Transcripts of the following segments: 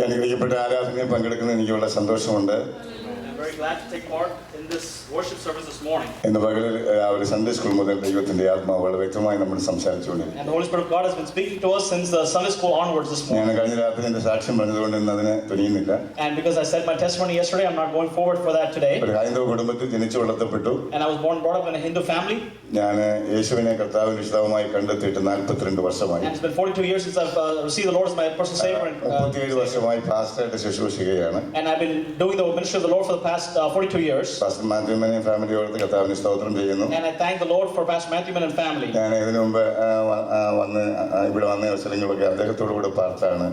അനുഗ്രഹിക്കപ്പെട്ട ആരാധനയിൽ പങ്കെടുക്കുന്ന എനിക്ക് വളരെ സന്തോഷമുണ്ട്. Very glad to take part in this worship service this morning. ഇന്ന് പകലിൽ ഒരു സൺഡേ സ്കൂൾ മുതൽ ദൈവത്തിന്റെ ആത്മാവ് വളരെ വ്യക്തമായി നമ്മൾ സംസാരിച്ചുകൊണ്ടിരിക്കുന്നു. And the Holy Spirit of God has been speaking to us since the Sunday school onwards this morning. ഞാൻ കഴിഞ്ഞ രാത്രി എന്റെ സാക്ഷ്യം പറഞ്ഞതുകൊണ്ട് ഇന്ന് അതിന് തുനിയുന്നില്ല. And because I said my testimony yesterday, I'm not going forward for that today. ഒരു ഹൈന്ദവ കുടുംബത്തിൽ ജനിച്ചു വളർത്തപ്പെട്ടു. And I was brought up in a Hindu family. ഞാൻ യേശുവിനെ കർത്താവിന്റെ വിശുദ്ധമായി കണ്ടെത്തിയിട്ട് 42 വർഷമായി. And it's been 42 years since I've received the Lord as my personal Savior. 37 വർഷമായി പാസ്റ്ററായിട്ട് ശുശ്രൂഷിക്കുകയാണ്. And I've been doing the ministry of the Lord for the past 42 years. Pastor മാത്യുമനെ ഫാമിലിയോട് കർത്താവിനെ സ്തോത്രം ചെയ്യുന്നു. And I thank the Lord for Pastor Matthew and family. ഞാൻ ഇതിനു മുമ്പ് ഇവിടെ വന്ന അവസരങ്ങളൊക്കെ അദ്ദേഹത്തോടു കൂടെ പാർത്താണ്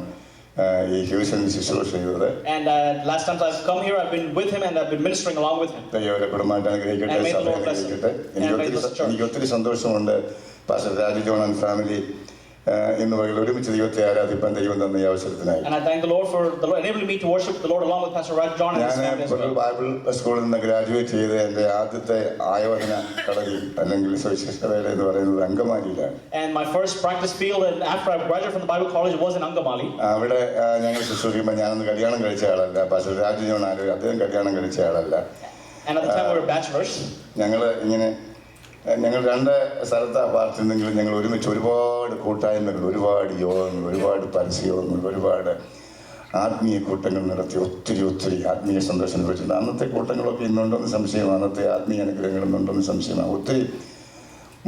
ഈ ഹ്യൂസന്റെ ശുശ്രൂഷ ചെയ്തത്. And last times I've come here, I've been with him and I've been ministering along with him. ദൈവത്തെ കുടുംബമായിട്ട് അനുഗ്രഹിക്കട്ടെ, സഭ അനുഗ്രഹിക്കട്ടെ. എനിക്ക് ഒത്തിരി സന്തോഷമുണ്ട് pastor Raju John and family ഇന്ന് പകൽ ഒരുമിച്ച് ദൈവത്തെ ആരാധിപ്പാൻ ദൈവം തന്ന ഈ അവസരത്തിനായി. And I thank the Lord for enabling me to worship the Lord along with Pastor Raj John and his family as well. ഞാൻ ബൈബിൾ സ്കൂളിൽ നിന്ന് ഗ്രാജുവേറ്റ് ചെയ്ത് എൻ്റെ ആദ്യത്തെ ആയോധന കളരി അല്ലെങ്കിൽ സുവിശേഷ വേല എന്ന് പറയുന്നത് അങ്കമാലിയിലാണ്. And my first practice field and after I graduated from the Bible college was in Angamali. അവിടെ ഞങ്ങൾ ശുശ്രൂഷിക്കുമ്പോൾ ഞാനൊന്ന് കല്യാണം കഴിച്ച ആളല്ല. പാസ്റ്റർ രാജു ജോൺ ആരും അദ്ദേഹം കല്യാണം കഴിച്ച ആളല്ല. And at the time we were bachelors. ഞങ്ങൾ രണ്ട് സ്ഥലത്താണ് പാർട്ടിരുന്നെങ്കിലും ഞങ്ങൾ ഒരുമിച്ച് ഒരുപാട് കൂട്ടായ്മകൾ, ഒരുപാട് യോഗങ്ങൾ, ഒരുപാട് പരസ്യയോഗങ്ങൾ, ഒരുപാട് ആത്മീയ കൂട്ടങ്ങൾ നടത്തി ഒത്തിരി ആത്മീയ സന്തോഷം ലഭിച്ചിട്ടുണ്ട്. അന്നത്തെ കൂട്ടങ്ങളൊക്കെ ഇന്നുണ്ടോന്ന് സംശയമാണ്, അന്നത്തെ ആത്മീയ അനുഗ്രഹങ്ങൾ ഇന്നുണ്ടോന്ന് സംശയമാണ്. ഒത്തിരി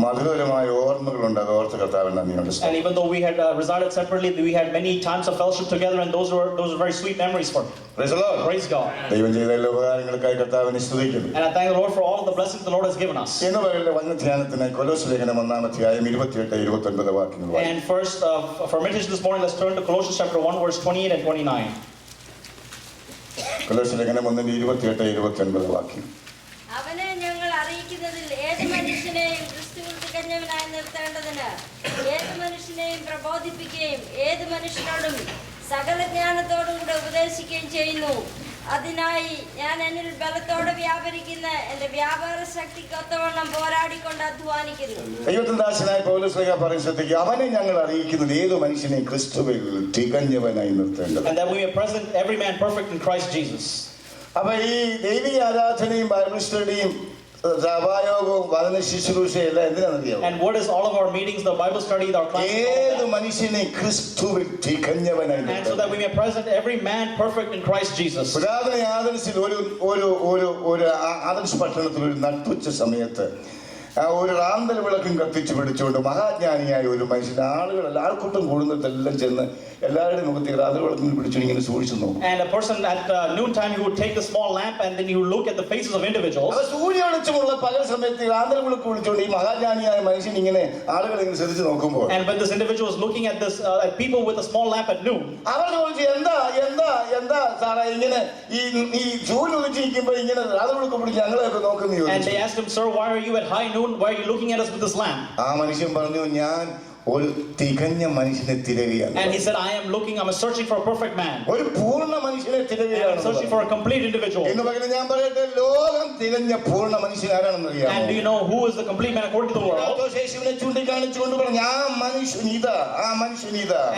മധുരമായ ഓർമ്മകളുണ്ട്. അത് ഓർത്ത് കർത്താവിന് നന്ദിയുണ്ട്. And even though we had resided separately, we had many times of fellowship together, and those were very sweet memories for me. Praise the Lord. Praise God. ദൈവം ചെയ്ത എല്ലാ ഉപകാരങ്ങൾക്കായി കർത്താവിനെ സ്തുതിക്കുന്നു. And I thank the Lord for all the blessings the Lord has given us. ഇന്ന് പകലിന്റെ വചനധ്യാനത്തിനായി കൊലോസ്യ ലേഖനം 1-ാം അധ്യായം 28-29 വാക്യങ്ങൾ. And first for meditation this morning, let's turn to Colossians chapter 1 verse 28 and 29. കൊലോസ്യ ലേഖനം 1-28-29 വാക്യം. അവനെ ഞങ്ങൾ അറിയിക്കുന്നതിൽ ഏത് മനുഷ്യനെയും ക്രിസ്തുവിൽ തികഞ്ഞവനായി നിർത്തേണ്ടതിന് ഏത് മനുഷ്യനെയും പ്രബോധിപ്പിക്കുകയും ഏത് മനുഷ്യനോടും സകല ജ്ഞാനത്തോടും കൂടെ ഉപദേശിക്കുകയും ചെയ്യുന്നു. അതിനായി ഞാൻ എന്നിൽ ബലത്തോടെ വ്യാപരിക്കുന്ന എന്റെ വ്യാപാര ശക്തിക്കൊത്തവണ്ണം പോരാടിക്കൊണ്ട് അധ്വാനിക്കുന്നു. ദൈവദാസനായ പൗലോസ് പറയുന്നത് ശ്രദ്ധിക്കുക. അവനെ ഞങ്ങൾ അറിയിക്കുന്നത് ഏത് മനുഷ്യനെയും ക്രിസ്തുവിൽ തികഞ്ഞവനായി നിർത്തേണ്ടത്. And that we may present every man perfect in Christ Jesus. അപ്പൊ ഈ ദൈവിക ആരാധനയും ബൈബിൾ സ്റ്റഡിയും സഭായോഗവും വചന ശുശ്രൂഷയും എല്ലാം എന്തിനാണെന്നറിയാമോ? And what is all of our meetings, the Bible study, our classes, ഏത് മനുഷ്യനെ ക്രിസ്തുവിൽ തികഞ്ഞവനായി and so that we may present every man perfect in Christ Jesus. പുരാതന ആദർശിൽ ഒരു ആദർശ പട്ടണത്തിൽ ഒരു നട്ടുച്ച സമയത്ത് ഒരു റാന്തൽ വിളക്കും കത്തിച്ചു പിടിച്ചുകൊണ്ട് മഹാജ്ഞാനിയായ ഒരു മനുഷ്യൻ ആൾക്കൂട്ടം കൂടുന്നിടത്തെല്ലാം ചെന്ന് എല്ലാവരുടെയും മുഖത്ത് റാന്തൽ വിളക്കും പിടിച്ചു ഇങ്ങനെ സൂക്ഷിച്ചു നോക്കും. And a person at noon time, he would take a small lamp and then he would look at the faces of individuals. സൂര്യ വെളിച്ചമുള്ള പകൽ സമയത്ത് റാന്തൽ വിളക്ക് പിടിച്ചുകൊണ്ട് ഈ മഹാജ്ഞാനിയായ മനുഷ്യൻ ഇങ്ങനെ ആളുകൾ ഇങ്ങനെ ശ്രദ്ധിച്ചു നോക്കുമ്പോൾ, And when this individual was looking at this at people with a small lamp at noon, അവർ ചോദിച്ചു, എന്താ സാറേ ഇങ്ങനെ ഈ സൂര്യൻ ഉദിച്ചിരിക്കുമ്പോ ഇങ്ങനെ റാന്തൽ വിളക്ക് പിടിച്ച് ഞങ്ങളെയൊക്കെ നോക്കുന്നു ചോദിച്ചു. And they asked him, "Sir, why are you at high noon? Why are you looking at us with this lamp?" ആ മനുഷ്യൻ പറഞ്ഞു, ഞാൻ ഒരു തികഞ്ഞ മനുഷ്യനെ തിരയുകയാണ്. And he said, I'm searching for a perfect man. ഒരു പൂർണ്ണ മനുഷ്യനെ തിരയുകയാണ്. I'm searching for a complete individual. ഇന്ന് പകരം ഞാൻ പറയട്ടെ, ലോകം തികഞ്ഞ പൂർണ്ണ മനുഷ്യൻ ആരാണെന്ന് അറിയാമോ? And do you know who is the complete man according to the world? യേശുവിനെ ചൂണ്ടിക്കാണിച്ചുകൊണ്ട് പറഞ്ഞു, ആ മനുഷ്യനിതാ.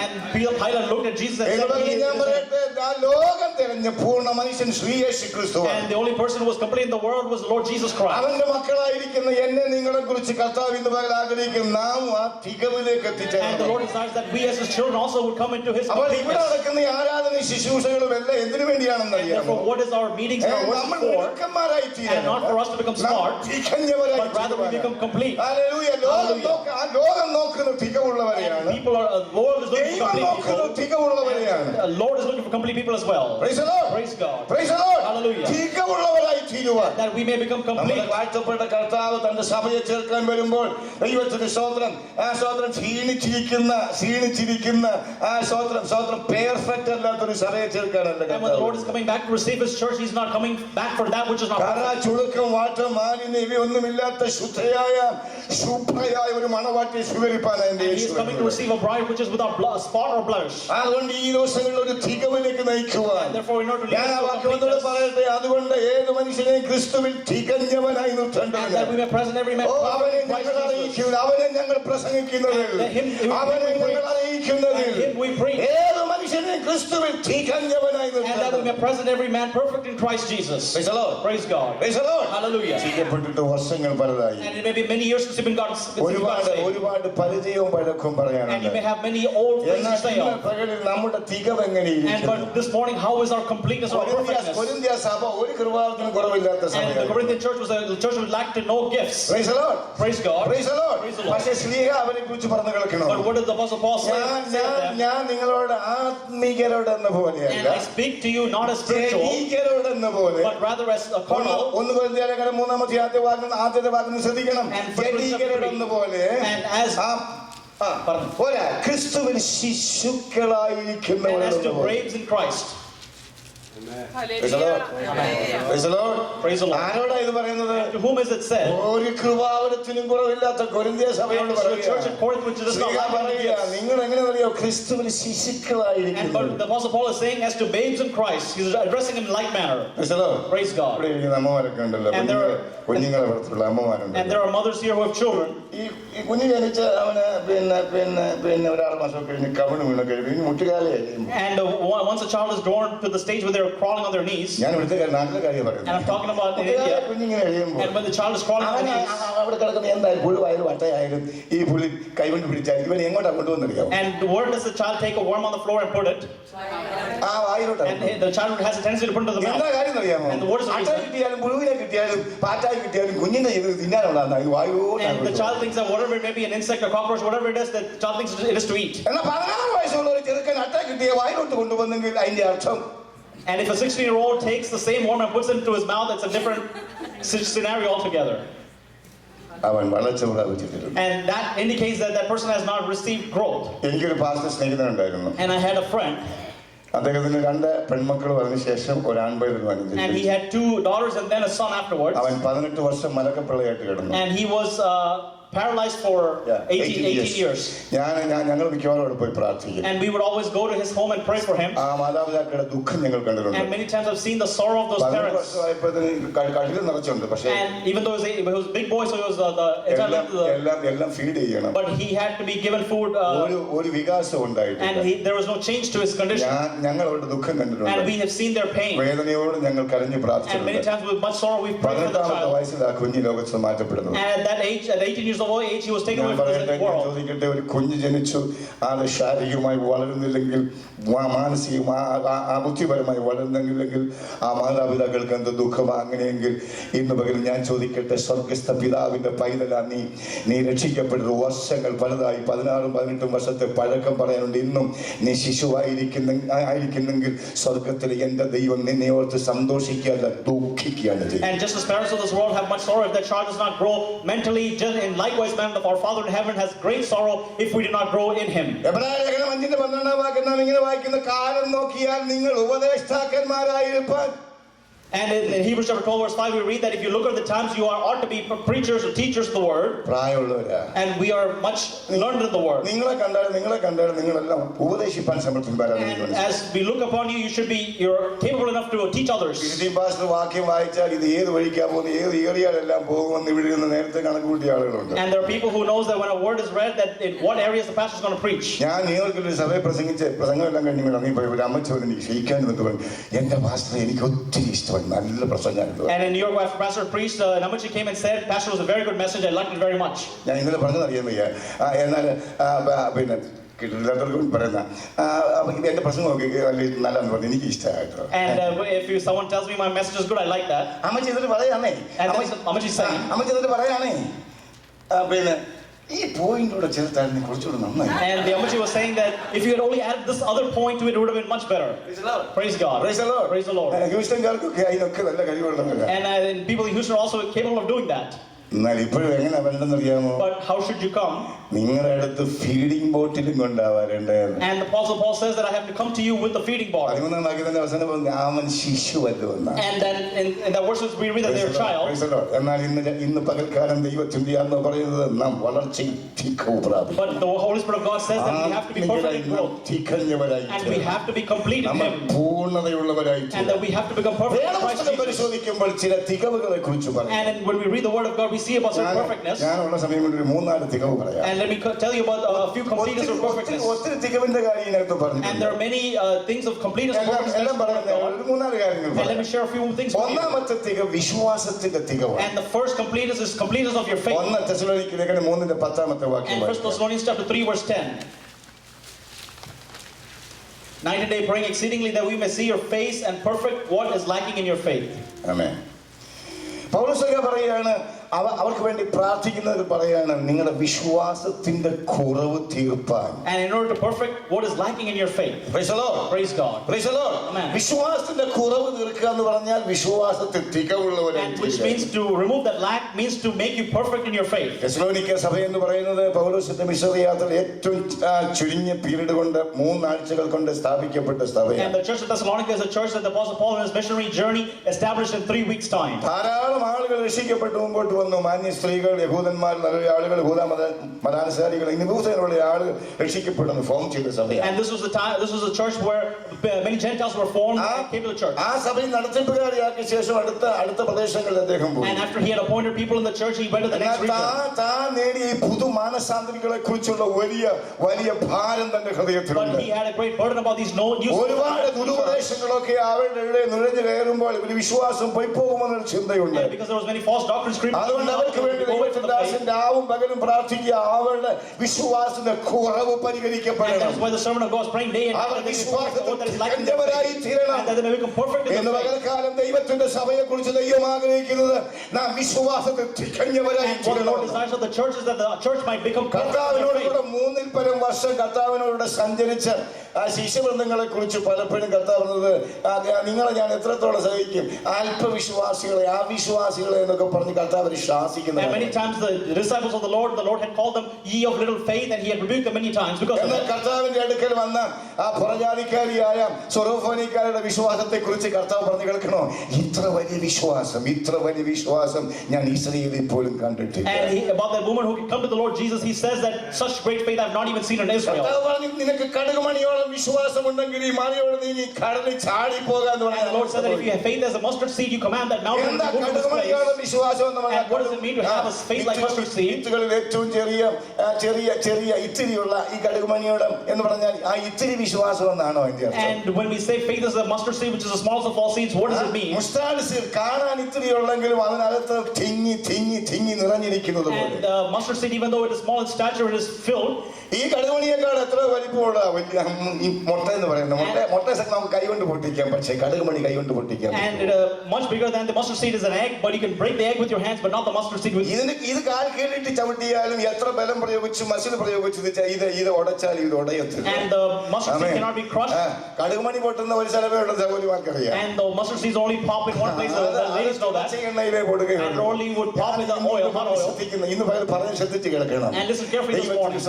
And Pilate looked at Jesus and said, ഞാൻ പറയട്ടെ, ആ ലോകം തികഞ്ഞ പൂർണ്ണ മനുഷ്യൻ ശ്രീ യേശു ക്രിസ്തുവാണ്. And the only person who was complete in the world was the Lord Jesus Christ. അവന്റെ മക്കളായിരിക്കുന്ന എന്നെ നിങ്ങളെ കുറിച്ച് കർത്താവ് ഇന്ന് പകൽ ആഗ്രഹിക്കും, നാം ആ തികവിലേക്ക് എത്തിച്ചേരണം. And the Lord desires that we as his children also would come into his completeness. ഇവിടെ നടക്കുന്ന ആരാധന ശുശ്രൂഷകളും എല്ലാം എന്തിനു വേണ്ടിയാണെന്ന് അറിയാമോ? What is our meetings and our worship for? And not for us to become smart, but rather we become complete. Hallelujah. ലോകം നോക്കുന്ന തികവുള്ളവരെയാണ്. People are the world is looking for complete people. തികവുള്ളവരെയാണ്. The Lord is looking for complete people as well. Praise the Lord. Praise God. Praise the Lord. Hallelujah. തികവുള്ളവരായി തീരുവാൻ, that we may become complete. നമ്മുടെ വാഴ്ത്തപ്പെട്ട കർത്താവ് തന്റെ സഭയെ ചേർക്കാൻ വരുമ്പോൾ ദൈവത്തിന്റെ സ്തോത്രം, ആ സ്തോത്രം ക്ഷീണിച്ചിരിക്കുന്ന ആ സ്തോത്രം പെർഫെക്റ്റ് അല്ലാത്തൊരു സഭയെ ചേർക്കാനല്ല. And when the Lord is coming back to receive his church, he's not coming back for that which is not perfect. ചുളുക്കം, വാട്ടം, മാലിന്യം ഇവയൊന്നുമില്ലാത്ത ശുദ്ധയായ ഒരു മണവാട്ടിയെ സ്വീകരിപ്പാനാണ് he is coming to receive a bride which is without spot or blemish. അതുകൊണ്ട് ഈ ദിവസങ്ങളിൽ ഒരു തികവിലേക്ക് നയിക്കുവാൻ ഞാൻ ആ വാക്യത്തോട് പറയട്ടെ, അതുകൊണ്ട് ഏത് മനുഷ്യനെയും ക്രിസ്തുവിൽ തികഞ്ഞവനായി നിർത്തേണ്ടത്. അവനെ ഞങ്ങൾ പ്രസംഗിക്കുന്നതിൽ, അവനെ ഞങ്ങൾ അറിയിക്കുന്നതിൽ, ഏത് മനുഷ്യനെയും ക്രിസ്തുവിൽ തികഞ്ഞവനായി And that we may present every man perfect in Christ Jesus. Praise the Lord. Praise God. Praise the Lord. Hallelujah. ചെയ്യപ്പെട്ടിട്ട് വർഷങ്ങൾ പലതായി. And it may be many years since you've been God's ഒരുപാട് പരിചയവും പഴക്കവും പറയാനുണ്ട്. And you may have many old things to say on. നമ്മുടെ തികവ് And എങ്ങനെയിരിക്കുന്നു? but this morning, how is our completeness or perfectness? കൊരിന്ത്യ സഭ ഒരു കൃപാവരത്തിനും കുറവില്ലാത്ത And the സഭയാണ്. Corinthian church was a church who lacked no gifts. Praise the Lord. Praise God. Praise the Lord. Praise the Lord. പക്ഷേ ശ്ലീഹ അവരെ കുറിച്ച് പറഞ്ഞു കേൾക്കണോ? But what did the Apostle Paul say? ഞാൻ നിങ്ങളോട് ആത്മീകരോടെന്ന പോലെയല്ല, And I speak to you not as spiritual, ജഡീകരോടെന്ന പോലെ. but rather as a carnal. ഒന്ന് കൊരിന്ത്യർ ലേഖനം 3-ാമത്തെ ആദ്യത്തെ വാക്യം ശ്രദ്ധിക്കണം. ജഡീകരോടെന്ന പോലെ And as പോരാ, ക്രിസ്തുവിൽ ശിശുക്കളായിരിക്കുന്നവർ. and as to babes in Christ. Praise the Lord. Praise the Lord. Praise the Lord. ആരോടാ ഇത് പറയുന്നത്? To whom is it said? ഒരു കൃപാവരത്തിനും കുറവില്ലാത്ത കൊരിന്ത്യ സഭയോട് And the church at Corinth, which does not lack any gifts. നിങ്ങൾ എങ്ങനെയാണെന്നറിയോ? ക്രിസ്തുവിൽ And ശിശുക്കളായിരിക്കുന്നു. but the Apostle Paul is saying as to babes in Christ, he's addressing him in like manner. Praise the Lord. Praise God. ഇവിടെ ഇരിക്കുന്ന അമ്മമാരൊക്കെ ഉണ്ടല്ലോ, And there are- കുഞ്ഞുങ്ങളെ പുറത്തുള്ള അമ്മമാരുണ്ട്. And there are mothers here who have children. ഈ കുഞ്ഞ് ജനിച്ച അവന് പിന്നെ ഒരു 6 മാസം കഴിഞ്ഞ് കവിണ് വീണ് കഴിയും, മുട്ടുകാലേ. And once a child is born to the stage where they're crawling on their knees, ഞാൻ ഇവിടുത്തെ നാട്ടിലെ കാര്യം and I'm പറയുന്നത്. talking about in India, കുഞ്ഞിങ്ങനെ കഴിയുമ്പോൾ and when the child is crawling on their knees, അവിടെ കിടക്കുന്ന എന്തായാലും പുഴുവായാലും വട്ടയായാലും ഈ പുള്ളി കൈകൊണ്ട് പിടിച്ചാൽ ഇവൻ എങ്ങോട്ടാ കൊണ്ടുവന്നറിയാം? and where does the child take a worm on the floor and put it? ആ വായിലോട്ടാ. And the child has a tendency to put it to the എന്താ mouth. കാര്യം അറിയാമോ? And what is the അട്ട reason? കിട്ടിയാലും പുഴുവിനെ കിട്ടിയാലും പാറ്റായി കിട്ടിയാലും കുഞ്ഞിനെ ഇത് തിന്നാനുള്ളതാണ്. ഇത് വായിലോട്ടാണ്. And the child thinks that whatever it may be, an insect or cockroach, whatever it is, the child thinks it is to eat. എന്നാൽ 16 വയസ്സുള്ള ഒരു ചെറുക്കൻ അട്ട കിട്ടിയ വായിലോട്ട് കൊണ്ടുവന്നെങ്കിൽ അതിന്റെ അർത്ഥം, And if a 16-year-old takes the same worm and puts it into his mouth, it's a different scenario altogether. അവൻ വളർച്ച പ്രാപിച്ചിട്ടുണ്ട്. And that indicates that that person has not received growth. എനിക്കൊരു pastor സ്നേഹിതനുണ്ടായിരുന്നു. And I had a friend, അദ്ദേഹത്തിന് 2 പെൺമക്കളും അതിനുശേഷം ഒരു ആൺപൈതലും and he അനുജനിച്ചു. had 2 daughters and then a son afterwards. അവൻ 18 വർഷം മലക്കപ്പിള്ളയായിട്ട് കിടന്നു. And he was paralyzed for 18 years. ഞങ്ങൾ മിക്കവാറും അവിടെ പോയി പ്രാർത്ഥിക്കും. And we would always go to his home and pray for him. ആ മാതാപിതാക്കളുടെ ദുഃഖം ഞങ്ങൾ കണ്ടിട്ടുണ്ട്. And many times I've seen the sorrow of those 18 parents. വർഷമായപ്പോഴത്തേന് കഠിന നിറച്ചുണ്ട്. പക്ഷേ And even though he was a big boy, so he was the entire എല്ലാം feed ചെയ്യണം. but he had to be given food. ഒരു വികാസം ഉണ്ടായിട്ടില്ല. And there was no change to his condition. ഞങ്ങൾ അവരുടെ ദുഃഖം And കണ്ടിട്ടുണ്ട്. we have seen their pain. വേദനയോട് ഞങ്ങൾ കരഞ്ഞു And many പ്രാർത്ഥിച്ചിട്ടുണ്ട്. times with much sorrow we've prayed for the 18 child. വയസ്സിൽ ആ കുഞ്ഞ് ലോകത്ത് മാറ്റപ്പെടുന്നത്. And at that age, at 18 years of age, he was taken away ഞാൻ from പറയട്ടെ, this ഞാൻ world. ചോദിക്കട്ടെ, ഒരു കുഞ്ഞ് ജനിച്ചു, അത് ശാരീരികമായി വളരുന്നില്ലെങ്കിൽ, മാനസിക ബുദ്ധിപരമായി വളരുന്നില്ലെങ്കിൽ ആ മാതാപിതാക്കൾക്ക് എന്ത് ദുഃഖമാണ്. അങ്ങനെയെങ്കിൽ ഇന്ന് പകരം ഞാൻ ചോദിക്കട്ടെ, സ്വർഗസ്ഥ പിതാവിന്റെ പൈതലാ നീ രക്ഷിക്കപ്പെട്ടത് വർഷങ്ങൾ പലതായി, 16-18 വർഷത്തെ പഴക്കം പറയാനുണ്ട്. ഇന്നും നീ ശിശുവായിരിക്കുന്നെങ്കിൽ സ്വർഗത്തിലെ എന്റെ ദൈവം നിന്നെ ഓർത്ത് സന്തോഷിക്കുകയല്ല, ദുഃഖിക്കുകയാണ് ചെയ്യുന്നത്. And just as parents of this world have much sorrow if their child does not grow mentally, just in likewise manner our Father in heaven has great sorrow if we do not grow in him. എബ്രായലേഖനം 5:12 വാക്യം നാം ഇങ്ങനെ വായിക്കുന്ന, കാലം നോക്കിയാൽ നിങ്ങൾ ഉപദേഷ്ടാക്കന്മാരായിരിക്കാൻ. And in Hebrews chapter 12 verse 5 we read that if you look at the times you ought to be preachers or teachers of the word. പ്രായമുള്ളവരാ. And we are much learned in the word. നിങ്ങളെ കണ്ടാൽ നിങ്ങളെല്ലാം ഉപദേശിപ്പാൻ സമർത്ഥന്മാരാണ്. And as we look upon you, you're capable enough to teach others. Pastor വാക്യം വായിച്ചാൽ ഇത് ഏത് വഴിക്കാ പോകുന്നത്, ഏത് ഏറിയാലെല്ലാം പോകുമെന്ന് ഇവിടെ ഇരുന്ന് നേരത്തെ കണക്കുകൂട്ടിയ ആളുകളുണ്ട്. And there are people who knows that when a word is read, that in what areas the pastor is going to preach. ഞാൻ ന്യൂയോർക്കിൽ സഭയെ പ്രസംഗമെല്ലാം കഴിഞ്ഞ് ഇറങ്ങിപ്പോയി ഒരു അമ്മച്ചോട് എനിക്ക് ക്ഷയിക്കാൻ എന്നൊക്കെ പറഞ്ഞു. എന്റെ പാസ്റ്റർ എനിക്ക് ഒത്തിരി ഇഷ്ടമായി, നല്ല പ്രസംഗമായിരുന്നു. And in New York, after pastor preached, Namachi came and said, "Pastor, was a very good message. I liked it very much." ഞാൻ ഇന്നലെ പറഞ്ഞതറിയാൻ വയ്യ. എന്നാൽ പിന്നെ പറയുന്ന എന്റെ പ്രസംഗം നല്ലതെന്ന് പറഞ്ഞു, എനിക്ക് ഇഷ്ടമായിട്ടോ. And if someone tells me my message is good, I like that. അമ്മച്ചി എന്നിട്ട് പറയാണേ, അമ്മച്ചി എന്നിട്ട് പറയാണേ, പിന്നെ ഈ പോയിന്റോടെ ചേർത്തായിരുന്നു കുറച്ചുകൂടെ നന്നായി. And the Amachi was saying that if you had only added this other point to it, it would have been much better. Praise God. Praise the Lord. Praise the Lord. ഹ്യൂസ്റ്റൻകാർക്കൊക്കെ അതിനൊക്കെ നല്ല കഴിവുള്ളവരാ. And people in Houston are also capable of doing that. എന്നാൽ ഇപ്പോഴും എങ്ങനെ വരണ്ടെന്നറിയാമോ? But how should you come? നിങ്ങളുടെ അടുത്ത് feeding ബോട്ടിലും കൊണ്ടാ വരേണ്ടത്. And the Apostle Paul says that I have to come to you with the feeding bottle. 13-ാം വാക്യത്തിന്റെ അവസാനം അവൻ ശിശുവല്ലോ എന്നാ. And then in that verse we read that they're a child. എന്നാൽ ഇന്ന് പകൽക്കാലം ദൈവത്തിന്റെ ആത്മാ പറയുന്നത് നാം വളർച്ചയും തികവും പ്രാപിക്കും. But the Holy Spirit of God says that we have to be perfect in growth. And we have to be complete in Him. പൂർണ്ണതയുള്ളവരായിട്ട്. And that we have to become perfect in Christ Jesus. പരിശോധിക്കുമ്പോൾ ചില തികവുകളെ കുറിച്ച് പറയും. And when we read the Word of God, we see about certain perfectness. ഞാനുള്ള സമയം കൊണ്ട് ഒരു 3-4 തികവ് പറയാം. And let me tell you about a few completeness or perfectness. ഒത്തിരി തികവിന്റെ കാര്യം ഇതിനകത്ത് പറഞ്ഞു. And there are many things of completeness or perfectness. എല്ലാം പറയുന്നത് ഒരു 3-4 കാര്യങ്ങൾ. And let me share a few things. ഒന്നാമത്തെ തികവ് വിശ്വാസത്തിന്റെ തികവാണ്. And the first completeness is completeness of your faith. 1 തെസ്സലോനിക്ക ലേഖനം 3:10 വാക്യം. And 1 Thessalonians chapter 3 verse 10. Night and day praying exceedingly that we may see your face and perfect what is lacking in your faith. ആമേൻ. പൗലോസ് പറയുകയാണ് അവർക്ക് വേണ്ടി പ്രാർത്ഥിക്കുന്നത് പറയാണ് നിങ്ങളുടെ വിശ്വാസത്തിന്റെ കുറവ് തീർപ്പാൻ. And in order to perfect what is lacking in your faith. Praise the Lord. Praise God. Praise the Lord. Amen. വിശ്വാസത്തിന്റെ കുറവ് തീർക്കുക എന്ന് പറഞ്ഞാൽ വിശ്വാസത്തിൽ തികവുള്ളവരായി. And which means to remove that lack means to make you perfect in your faith. തെസ്സലോനിക്ക സഭ എന്ന് പറയുന്നത് പൗലോസിന്റെ മിഷണറി യാത്രയിൽ ഏറ്റവും ചുരുങ്ങിയ പീരീഡ് കൊണ്ട് 3 ആഴ്ചകൾ കൊണ്ട് സ്ഥാപിക്കപ്പെട്ട സഭയാണ്. And the church of Thessalonica is a church that the Apostle Paul in his missionary journey established in 3 weeks' time. ധാരാളം ആളുകൾ രക്ഷിക്കപ്പെട്ടു മുമ്പോട്ട് വന്നു. മാന്യ സ്ത്രീകൾ, യഹൂദന്മാർ, നല്ല ആളുകൾ, മതാനുസാരികൾ, ഇങ്ങനെ വിവിധതരമുള്ള ആളുകൾ രക്ഷിക്കപ്പെടുന്നു ഫോം ചെയ്ത സഭയാണ്. And this was a church where many Gentiles were formed and came to the church. ആ സഭയിൽ നടത്തിപ്പുകാരിയാക്കിയ ശേഷം അടുത്ത പ്രദേശങ്ങളിൽ അദ്ദേഹം പോയി. And after he had appointed people in the church, he went to the next region. താൻ നേടിയ ഈ പുതു മാനസാന്തരികളെ കുറിച്ചുള്ള വലിയ ഭാരം തന്റെ ഹൃദയത്തിലുണ്ട്. But he had a great burden about these new ഒരുപാട് ദുരുപദേശങ്ങളൊക്കെ അവരുടെ ഇടയിൽ നുഴഞ്ഞു കയറുമ്പോൾ ഒരു വിശ്വാസം പോയി പോകുമെന്നൊരു ചിന്തയുണ്ട്. Because there was many false doctrines creeping in. അതുകൊണ്ട് അവർക്ക് വേണ്ടി ദൈവദാസൻ രാവും പകലും പ്രാർത്ഥിക്കുക അവരുടെ വിശ്വാസത്തിന്റെ കുറവ് പരിഹരിക്കപ്പെടണം. That's why the servant of God is praying day and night that they may become perfect in the faith. കാലം ദൈവത്തിന്റെ സഭയെ കുറിച്ച് ദൈവം ആഗ്രഹിക്കുന്നത് നാം വിശ്വാസത്തിൽ തികഞ്ഞവരായി And what the Lord desires of the church is that the church might become perfect in കർത്താവിനോട് the കൂടെ faith. 3-ൽ പരം വർഷം കർത്താവിനോട് സഞ്ചരിച്ച ആ ശിഷ്യവൃന്ദങ്ങളെ കുറിച്ച് പലപ്പോഴും കർത്താവ് പറഞ്ഞത് നിങ്ങളെ ഞാൻ എത്രത്തോളം സഹിക്കും, അല്പവിശ്വാസികളെ അവിശ്വാസികളെ എന്നൊക്കെ പറഞ്ഞ് കർത്താവ് ശാസിക്കുന്നത്. And many times the disciples of the Lord had called them ye of little faith, and he had rebuked them many times because of that. കർത്താവിന്റെ അടുക്കൽ വന്ന ആ പുറജാതിക്കാരിയായ സൊറോഫോനിക്കാരുടെ വിശ്വാസത്തെ കുറിച്ച് കർത്താവ് പറഞ്ഞു കേൾക്കണോ, ഇത്ര വലിയ വിശ്വാസം ഞാൻ ഇസ്രായേലിൽ പോലും കണ്ടിട്ടില്ല. And about that woman who come to the Lord Jesus, he says that such great faith I have not even seen in Israel. കർത്താവ് പറഞ്ഞു നിനക്ക് കടുകുമണിയോളം വിശ്വാസമുണ്ടെങ്കിൽ ഈ മലയോട് നീ കടലിൽ ചാടി പോകാന്ന് പറഞ്ഞു. And the Lord said that if you have faith as a mustard seed, you command that mountain to move from this place. And what does it mean to have a faith like mustard seed? ഇത്തുകളിൽ ഏറ്റവും ചെറിയ ഇത്തിരിയുള്ള ഈ കടുകുമണിയോളം എന്ന് പറഞ്ഞാൽ ആ ഇത്തിരി വിശ്വാസം എന്നാണോ അതിന്റെ അർത്ഥം? And when we say faith is a mustard seed, which is the smallest of all seeds, what does it mean? Mustard seed കാണാൻ ഇത്തിരിയുള്ളെങ്കിലും അതിനകത്ത് തിങ്ങി നിറഞ്ഞിരിക്കുന്നത് പോലെ. And the mustard seed, even though it is small in stature, it is filled. ഈ കടുകുമണിയേക്കാൾ എത്ര വലിപ്പമുള്ള ഈ മുട്ട എന്ന് പറയുന്നത് മുട്ട നമുക്ക് കൈകൊണ്ട് പൊട്ടിക്കാം, പക്ഷേ കടുകുമണി കൈകൊണ്ട് പൊട്ടിക്കാം. And much bigger than the mustard seed is an egg, but you can break the egg with your hands, but not the mustard seed with. ഇത് കാൽ കീഴിട്ട് ചവിട്ടിയാലും എത്ര ബലം പ്രയോഗിച്ച് മസിൽ പ്രയോഗിച്ച് ഇത് ഉടച്ചാൽ ഇത് ഉടയത്തില്ല. And the mustard seed cannot be crushed. കടുകുമണി പൊട്ടുന്ന ഒരു സ്ഥലമേ ഉള്ള സൗകര്യമാർക്കറിയാം. And the mustard seeds only pop in one place. The ladies know that. എണ്ണയിലേ കൊടുക്കുകയുള്ളൂ. And only would pop in the oil, hot oil. ഇന്ന് പറഞ്ഞ് ശ്രദ്ധിച്ച് കേൾക്കണം. And listen carefully this morning.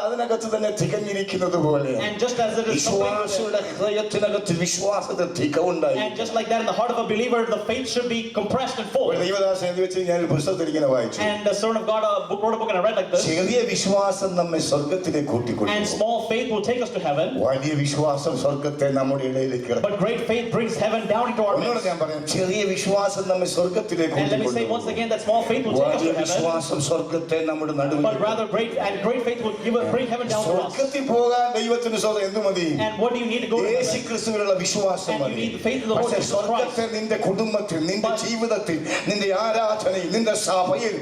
അതിനകത്ത് തന്നെ തികഞ്ഞിരിക്കുന്നത് പോലെ And just as it is വിശ്വാസിയുടെ ഹൃദയത്തിനകത്ത് വിശ്വാസത്തിൽ തികവുണ്ടായി. And just like that in the heart of a believer, the faith should be compressed and full. ദൈവദാസൻ എന്ന് വെച്ച് ഞാൻ ഒരു പുസ്തകത്തിൽ ഇങ്ങനെ വായിച്ചു. And the servant of God wrote a book and I read like this. ചെറിയ വിശ്വാസം നമ്മെ സ്വർഗ്ഗത്തിലേക്ക് കൂട്ടിക്കൊണ്ടു. And small faith will take us to heaven. വലിയ വിശ്വാസം സ്വർഗ്ഗത്തെ നമ്മുടെ ഇടയിലേക്ക് ഇറക്കും. But great faith brings heaven down into our ഒന്നുകൂടെ midst. ഞാൻ പറയാം, ചെറിയ വിശ്വാസം നമ്മെ സ്വർഗ്ഗത്തിലേക്ക് And let me say once again that small faith will take us വലിയ to heaven. വിശ്വാസം സ്വർഗ്ഗത്തെ നമ്മുടെ നടുവിൽ. But rather great faith will bring heaven down to us. സ്വർഗ്ഗത്തിൽ പോകാൻ ദൈവത്തിന് സ്വന്തം എന്തു മതി? And what do you need to go to heaven? യേശുക്രിസ്തുവിലുള്ള വിശ്വാസം And you മതി. need the faith of the Lord പക്ഷേ Jesus Christ. സ്വർഗ്ഗത്തെ നിന്റെ കുടുംബത്തിൽ, നിന്റെ ജീവിതത്തിൽ, നിന്റെ ആരാധനയിൽ, നിന്റെ സഭയിൽ,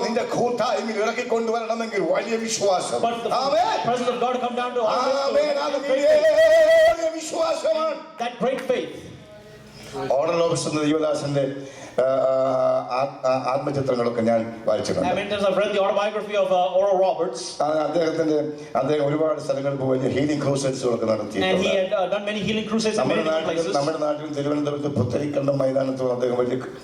നിന്റെ കൂട്ടായ്മയിൽ ഇറക്കിക്കൊണ്ടുവരണമെങ്കിൽ വലിയ വിശ്വാസം. But the presence of God to come down to our വിശ്വാസമാണ് that great faith. Order of ദൈവദാസന്റെ ആത്മചിത്രങ്ങളൊക്കെ ഞാൻ വായിച്ചിട്ടുണ്ട്. I've read the autobiography of Oral Roberts. അദ്ദേഹം ഒരുപാട് സ്ഥലങ്ങളിൽ പോയി വലിയ ഹീലിംഗ് ക്രൂസൈഡ്സുകളൊക്കെ നടത്തി. And he had done many healing crusades in many different places. നമ്മുടെ നാട്ടിൽ തിരുവനന്തപുരത്ത് പുത്തരിക്കണ്ടം മൈതാനത്തും അദ്ദേഹം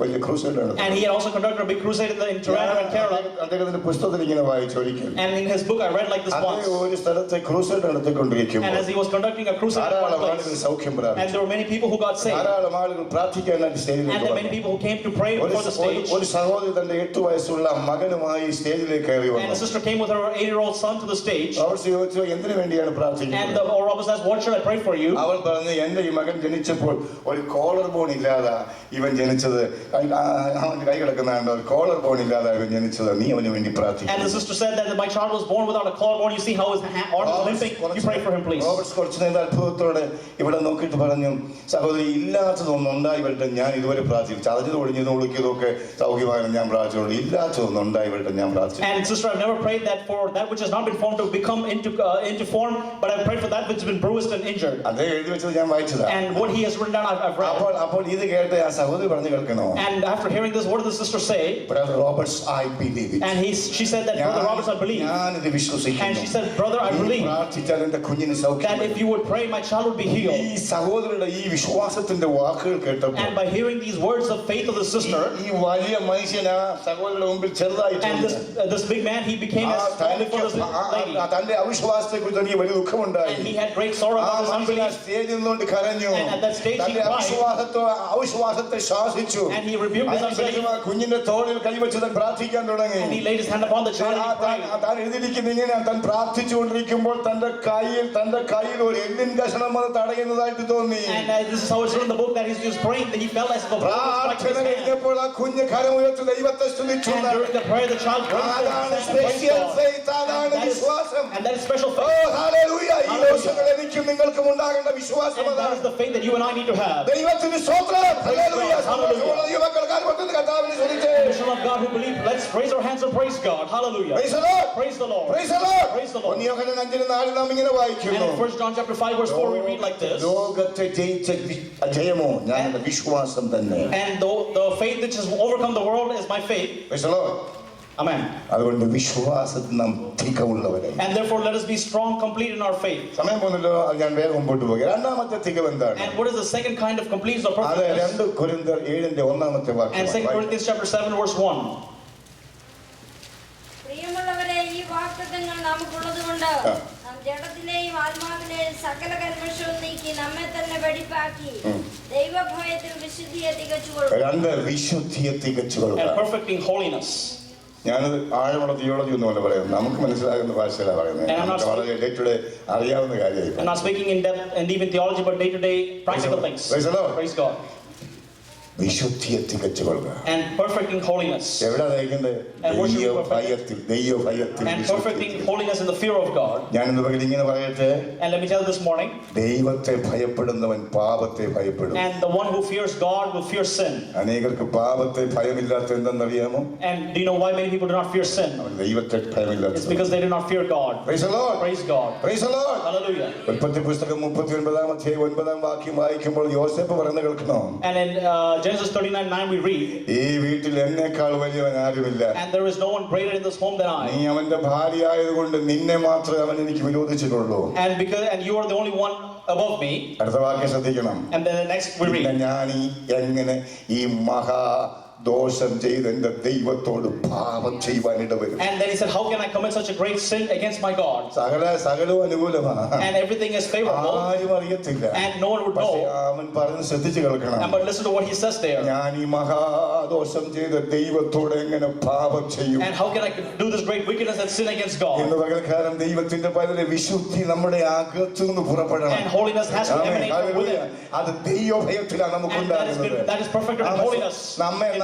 വലിയ ക്രൂസൈഡ് നടത്തി. And he had also conducted a big crusade in Toronto and Kerala. അദ്ദേഹത്തിന്റെ പുസ്തകത്തിൽ ഇങ്ങനെ വായിച്ചു ഒരിക്കൽ. And in his book I read like this once. ഒരു സ്ഥലത്തെ crusade നടത്തിക്കൊണ്ടിരിക്കുമ്പോൾ And as he was conducting a crusade, ധാരാളം ആളുകൾ സൗഖ്യം പ്രാപിച്ചു. and there were many people who got saved. ധാരാളം ആളുകൾ ആളുകൾ പ്രാർത്ഥിക്കാനായിട്ട് സ്റ്റേജിലേക്ക് And there are many വന്നു. people who came to pray before the stage. ഒരു സഹോദരി തന്റെ 8 വയസ്സുള്ള മകനുമായി സ്റ്റേജിലേക്ക് കയറി And വന്നു. a sister came with her 8-year-old son to the stage. അവർ ചോദിച്ചു, എന്തിനു വേണ്ടിയാണ് And പ്രാർത്ഥിക്കുന്നത്? the Robert says, what should I pray for you? അവൾ പറഞ്ഞു, എന്റെ ഈ മകൻ ജനിച്ചപ്പോൾ ഒരു കോളർ ബോൺ ഇല്ലാതെ ഇവൻ ജനിച്ചത്. അവൻ കൈ കിടക്കുന്നുണ്ട്, കോളർ ബോൺ ഇല്ലാതെ ഇവൻ ജനിച്ചത്. നീ അവന് വേണ്ടി And the പ്രാർത്ഥിക്കുന്നു. sister said that my child was born without a collarbone. You see how his arm is limping? You pray for him, please. Roberts കുറച്ചു നേരം അത്ഭുതത്തോടെ ഇവിടെ നോക്കിയിട്ട് പറഞ്ഞു, സഹോദരി, ഇല്ലാത്തതൊന്നും ഉണ്ടായി വരട്ടെ, ഞാൻ ഇതുവരെ പ്രാർത്ഥിച്ചു. ചതഞ്ഞത് ഒടിഞ്ഞതും ഒളിക്കിയതൊക്കെ സൗഖ്യമായിരുന്നു, ഞാൻ പ്രാർത്ഥിച്ചോളൂ. ഇല്ലാത്തതൊന്നും ഉണ്ടായി വരട്ടെ, ഞാൻ പ്രാർത്ഥിച്ചു. And sister, I've never prayed that for that which has not been formed to become into form, but I've prayed for that which has been bruised and injured. അതേ എഴുതി വെച്ചത് ഞാൻ വായിച്ചതാ. And what he has written down, I've read. അപ്പോൾ ഇത് കേട്ട് ആ സഹോദരി പറഞ്ഞു കേൾക്കണോ? And after hearing this, what did the sister say? Brother Roberts, I believe it. And she said that, Brother Roberts, I believe. ഞാനിത് And വിശ്വസിക്കുന്നു. she said, Brother, I believe പ്രാർത്ഥിച്ചാൽ എന്റെ കുഞ്ഞിന് that സൗഖ്യം. if you would pray, my child would be ഈ healed. സഹോദരിയുടെ ഈ വിശ്വാസത്തിന്റെ വാക്കുകൾ കേട്ടപ്പോൾ And by hearing these words of faith of the sister, ഈ വലിയ മനുഷ്യനാ സഹോദരിയുടെ മുമ്പിൽ ചെറുതായിട്ട് and this big man, he became as small before this lady. തന്റെ അവിശ്വാസത്തെ കുറിച്ച് എനിക്ക് വലിയ ദുഃഖമുണ്ടായി. And he had great sorrow ആ about his മനുഷ്യൻ ആ unbelief. സ്റ്റേജിൽ നിന്നുകൊണ്ട് കരഞ്ഞു. And at that stage he തന്റെ cried. അവിശ്വാസത്തെ ശാസിച്ചു. And he rebuked his unbelief. അതിനുശേഷം ആ കുഞ്ഞിന്റെ തോളിൽ കൈവച്ച് താൻ പ്രാർത്ഥിക്കാൻ തുടങ്ങി. And he laid his hand upon the child and he prayed. താൻ എഴുതിയിരിക്കുന്ന ഇങ്ങനെയാണ്, താൻ പ്രാർത്ഥിച്ചുകൊണ്ടിരിക്കുമ്പോൾ തന്റെ കയ്യിൽ ഒരു എല്ലിൻ കഷണം അത് തടയുന്നതായിട്ട് തോന്നി. And this is how it's written in the book that he's just praying that he felt as if a blow was striking പ്രാർത്ഥന his hand. കഴിഞ്ഞപ്പോൾ ആ കുഞ്ഞ് കരമുയർത്തി ദൈവത്തെ സ്തുതിച്ചു. And during the prayer, the child praised അതാണ് God. Special faith, അതാണ് വിശ്വാസം. And that is special oh faith. Hallelujah. ഈ ദിവസങ്ങൾ എനിക്കും നിങ്ങൾക്കും ഉണ്ടാകേണ്ട വിശ്വാസം And that അതാണ്. is the faith that you and I need to have. ദൈവത്തിന് സ്തോത്രം. ഹല്ലേലൂയ. Hallelujah. ദൈവമക്കൾ കാൽമുട്ടുന്ന കർത്താവിനെ സ്തുതിച്ചേ. The children of God who believe, let's raise our hands and praise God. Hallelujah. Praise the Lord. Praise the Lord. Praise the Lord. Praise the Lord. 1 യോഹന്നാൻ 5:4 നാം ഇങ്ങനെ And വായിക്കുന്നു. in 1 John chapter 5 verse 4 we read like this. ലോകത്തെ ജയിച്ച ജയമോ ഞാൻ വിശ്വാസം തന്നെ. And the faith which has overcome the world is my faith. Praise the Lord. Amen. അതുകൊണ്ട് വിശ്വാസത്തിൽ നാം തികവുള്ളവരെ. And therefore let us be strong, complete in our faith. സമയം പോകുന്നല്ലോ, ഞാൻ വേഗം മുമ്പോട്ട് പോകുക. രണ്ടാമത്തെ തികവ് എന്താണ്? And what is the second kind of completeness or അത് perfectness? 2 കൊരിന്ത്യർ 7:1 And 2 വാക്യം. Corinthians chapter 7 verse 1. പ്രിയമുള്ളവരെ, ഈ വാഗ്ദത്തങ്ങൾ നമുക്കുള്ളതുകൊണ്ട് നാം ജഡത്തിലെയും ആത്മാവിലെയും സകല കന്മഷവും നീക്കി നമ്മെ തന്നെ വെടിപ്പാക്കി ദൈവഭയത്തിൽ വിശുദ്ധിയെ തികച്ചുകൊള്ളും. 2 വിശുദ്ധിയെ തികച്ചുകൊള്ളുക. And perfecting holiness. ഞാനത് ആഴമുള്ള തിയോളജി ഒന്നുമല്ല പറയുന്നത്, നമുക്ക് മനസ്സിലാകുന്ന ഭാഷയിലാണ് പറയുന്നത്. And I'm not നമുക്ക് വളരെ ഡേ ടു ഡേ അറിയാവുന്ന കാര്യമായി. I'm not speaking in depth and deep in theology, but day-to-day practical things. Praise the Lord. Praise God. വിശുദ്ധിയെ തികച്ചുകൊള്ളുക. And perfecting holiness. എവിടെ നയിക്കുന്നത്? ദൈവഭയത്തിൽ And perfecting holiness in the fear of God. ഞാൻ ഇന്ന് പകൽ ഇങ്ങനെ പറയട്ടെ, And let me tell you this morning. ദൈവത്തെ ഭയപ്പെടുന്നവൻ പാപത്തെ ഭയപ്പെടും. And the one who fears God will fear sin. അനേകർക്ക് പാപത്തെ ഭയമില്ലാത്ത എന്തെന്നറിയാമോ? And do you know why many people do not fear sin? അവൻ ദൈവത്തെ ഭയമില്ലാത്ത. It's because they do not fear God. Praise the Lord. Praise God. Praise the Lord. Hallelujah. ഉൽപ്പത്തി പുസ്തകം 39 അധ്യായം 9 വാക്യം വായിക്കുമ്പോൾ യോസേഫ് പറയുന്നത് കേൾക്കണോ? And in Genesis 39:9 we read. ഈ വീട്ടിൽ എന്നേക്കാൾ വലിയവൻ ആരുമില്ല. And there is no one greater in this home than നീ I. അവന്റെ ഭാര്യ ആയതുകൊണ്ട് നിന്നെ മാത്രമേ അവൻ എനിക്ക് വിരോധിച്ചിട്ടുള്ളൂ. And you are the only one above me. അടുത്ത വാക്യം ശ്രദ്ധിക്കണം. And then the next we പിന്നെ read. ഞാൻ എങ്ങനെ ഈ മഹാ ദോഷം ചെയ്ത് എന്റെ ദൈവത്തോട് പാപം ചെയ്യുവാനിട വരും. And then he said, how can I commit such a great sin against my God? സകലവും അനുകൂലമാണ്. And everything is favorable. ആരും അറിയത്തില്ല. And no one would പക്ഷേ know. അവൻ പറഞ്ഞ് ശ്രദ്ധിച്ചു കേൾക്കണം. But listen to what he says there. ഞാൻ ഈ മഹാദോഷം ചെയ്ത് ദൈവത്തോട് എങ്ങനെ പാപം ചെയ്യും? And how can I do this great wickedness and sin against ഇന്ന് God? പകൽക്കാലം ദൈവത്തിന്റെ പകലിലെ വിശുദ്ധി നമ്മുടെ അകത്തു നിന്ന് പുറപ്പെടണം. And holiness has to emanate from within. അത് ദൈവഭയത്തിലാണ് And നമുക്കുണ്ടാകുന്നത്. that is perfected in holiness.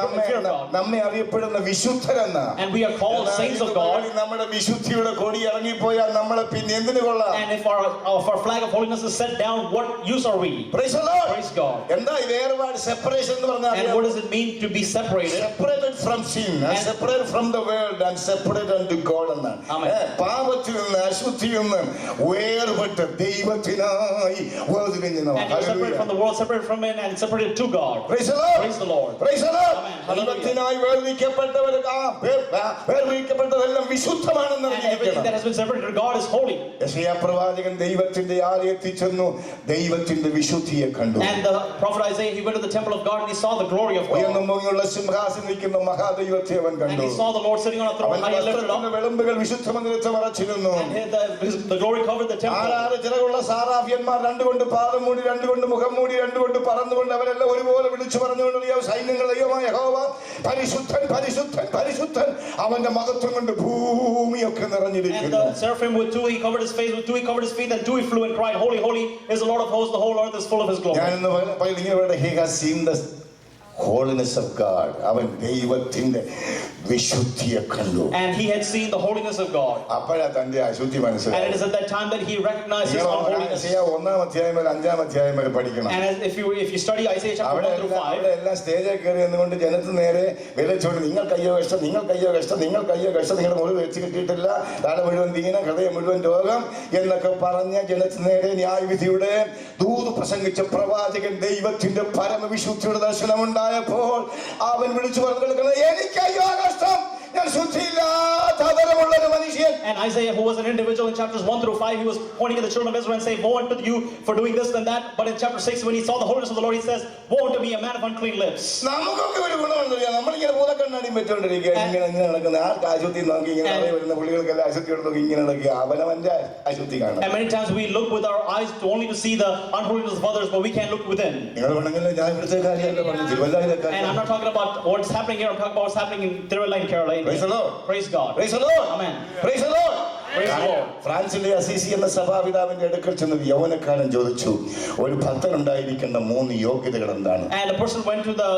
In fear of God. നമ്മെ അറിയപ്പെടുന്ന വിശുദ്ധരെന്ന. And we are called saints of God. നമ്മുടെ വിശുദ്ധിയുടെ കൊടി ഇറങ്ങിപ്പോയാൽ നമ്മളെ പിന്നെ എന്തിനു കൊള്ളാം? And if our flag of holiness is set down, what use are we? Praise the Lord. Praise God. എന്താ ഈ വേർപാട്, സെപ്പറേഷൻ എന്ന് പറഞ്ഞാൽ? And what does it mean to be separated? Separated from sin and separated from the world and separated unto God എന്നാണ്. പാപത്തിൽ നിന്ന് അശുദ്ധിയിൽ നിന്ന് വേർപെട്ട് ദൈവത്തിനായി വേർതിരിഞ്ഞു. And you're separated from the world, separated from it, and separated to God. Praise the Lord. Praise the Lord. Praise the Lord. Amen. ദൈവത്തിനായി വേർതിരിക്കപ്പെട്ടവർ വേർതിരിക്കപ്പെട്ടതെല്ലാം വിശുദ്ധമാണെന്ന് And everything that has been separated to God is holy. യെശയ്യാ പ്രവാചകൻ ദൈവത്തിന്റെ ആലയത്തിൽ ചെന്നു ദൈവത്തിന്റെ വിശുദ്ധിയെ കണ്ടു. And the prophet Isaiah, he went to the temple of God and he saw the glory of God. ഉയർന്നും പൊങ്ങിയുള്ള സിംഹാസനം നിൽക്കുന്ന മഹാദൈവത്തെ അവൻ And കണ്ടു. he saw the Lord sitting on a throne high and lifted up. വിളമ്പുകൾ വിശുദ്ധ മന്ദിരത്തെ മറച്ചിരുന്നു. And the glory covered the temple. ആറ് ചിറകുള്ള സാറാഫ്യന്മാർ രണ്ടുകൊണ്ട് പാദം മൂടി രണ്ടുകൊണ്ട് മുഖം മൂടി രണ്ടുകൊണ്ട് പറന്നുകൊണ്ട് അവരെല്ലാം ഒരുപോലെ വിളിച്ചു പറഞ്ഞുകൊണ്ട് സൈന്യങ്ങൾ ദൈവമായ യഹോവ പരിശുദ്ധൻ പരിശുദ്ധൻ പരിശുദ്ധൻ അവന്റെ മഹത്വം കൊണ്ട് ഭൂമിയൊക്കെ And നിറഞ്ഞിരിക്കുന്നു. the seraphim with two, he covered his face, with two he covered his feet, and two he flew and cried, Holy, holy is the Lord of hosts, the whole earth is full of his glory. ഞാനിന്ന് ഇങ്ങനെ he has seen the holiness of God. അവൻ ദൈവത്തിന്റെ വിശുദ്ധിയെ കണ്ടു. And he had seen the holiness of God. അപ്പോഴാ തന്റെ അശുദ്ധി And it മനസ്സിലായി. is at that time that he recognized his own holiness. ഒന്നാം അധ്യായം മുതൽ അഞ്ചാം അധ്യായം വരെ പഠിക്കണം. And if you study Isaiah chapter 1 through 5, അവിടെ എല്ലാം സ്റ്റേജിൽ കയറി എന്നുകൊണ്ട് ജനത്തിന് നേരെ വിലച്ചുകൊണ്ട് നിങ്ങൾക്കയ്യോ കഷ്ടം നിങ്ങൾക്കയ്യോ കഷ്ടം നിങ്ങൾക്കയ്യോ കഷ്ടം നിങ്ങളുടെ മുറിവ് വെച്ച് കിട്ടിയിട്ടില്ല തല മുഴുവൻ ദീനം ഹൃദയം മുഴുവൻ രോഗം എന്നൊക്കെ പറഞ്ഞ ജനത്തിന് നേരെ ന്യായവിധിയുടെ ദൂത് പ്രസംഗിച്ച പ്രവാചകൻ ദൈവത്തിന്റെ പരമവിശുദ്ധിയുടെ ദർശനമുണ്ടായപ്പോൾ അവൻ വിളിച്ചു പറഞ്ഞു എനിക്കയ്യോ കഷ്ടം ഞാൻ ശുദ്ധിയില്ലാത്ത അതരമുള്ള ഒരു മനുഷ്യൻ. And Isaiah, who was an individual in chapters 1 through 5, he was pointing at the children of Israel and saying, woe unto you for doing this and that. But in chapter 6, when he saw the holiness of the Lord, he says, woe unto me, a man of unclean lips. നമുക്കൊക്കെ ഒരു ഗുണമുണ്ടല്ലോ നമ്മളിങ്ങനെ ഭൂതക്കണ്ണാടിയും വെച്ചോണ്ടിരിക്കുക ഇങ്ങനെ നടക്കുന്ന ആർക്ക് അശുദ്ധി നോക്കി ഇങ്ങനെ വരുന്ന പുള്ളികൾക്കെല്ലാം അശുദ്ധിയോട് നോക്കി ഇങ്ങനെ നടക്കുക അവനവന്റെ അശുദ്ധി കാണാം. And many times we look with our eyes only to see the unholiness of others, but we can't look within. നിങ്ങൾ വേണമെങ്കിൽ ഞാൻ ഇവിടുത്തെ കാര്യമല്ല പറഞ്ഞു തിരുവല്ലായിലൊക്കെ. And I'm not talking about what's happening here, I'm talking about what's happening in Tiruvalla in Kerala. Praise the Lord. Praise God. Praise the Lord. Amen. Praise the Lord. Praise the Lord. ഫ്രാൻസിലെ അസീസി എന്ന സഭാപിതാവിന്റെ അടുക്കൽ ചെന്ന് യൗവനക്കാരൻ ചോദിച്ചു ഒരു ഭക്തൻ ഉണ്ടായിരിക്കേണ്ട 3 യോഗ്യതകൾ എന്താണ്? And the person went to the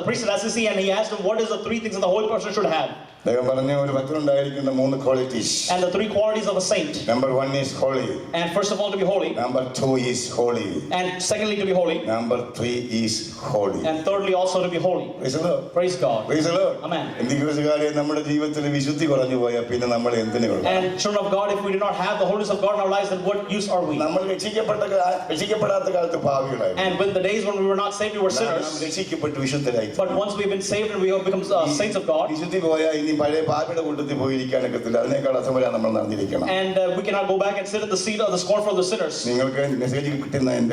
priest at Assisi and he asked him, what is the 3 things that the holy person should have? ദൈവം പറഞ്ഞ ഒരു ഭക്തൻ ഉണ്ടായിരിക്കുന്ന 3 qualities. And the 3 qualities of a saint. Number 1 is holy. And first of all, to be holy. Number 2 is holy. And secondly, to be holy. Number 3 is holy. And thirdly, also to be holy. Praise the Lord. Praise God. Praise the Lord. Amen. എന്തിനാണ് നമ്മുടെ ജീവിതത്തിൽ വിശുദ്ധി കുറഞ്ഞു പോയാൽ പിന്നെ നമ്മൾ എന്തിനുള്ള? And children of God, if we do not have the holiness of God in our lives, then what use are we? നമ്മൾ രക്ഷിക്കപ്പെടാത്ത കാലത്ത് പാപികളായി. And when the days when we were not saved, we were sinners. നാം രക്ഷിക്കപ്പെട്ടു വിശുദ്ധരായി. But once we've been saved and we have become saints of God, വിശുദ്ധി പോയാൽ ഇനി പഴയ പാപിയുടെ കൂട്ടത്തിൽ പോയിരിക്കാനൊക്കത്തില്ല. അതിനേക്കാൾ അസമരം നമ്മൾ നടന്നിരിക്കണം. and we cannot go back and sit at the seat of the scornful of the sinners. നിങ്ങൾക്ക് മെസ്സേജ് കിട്ടുന്ന And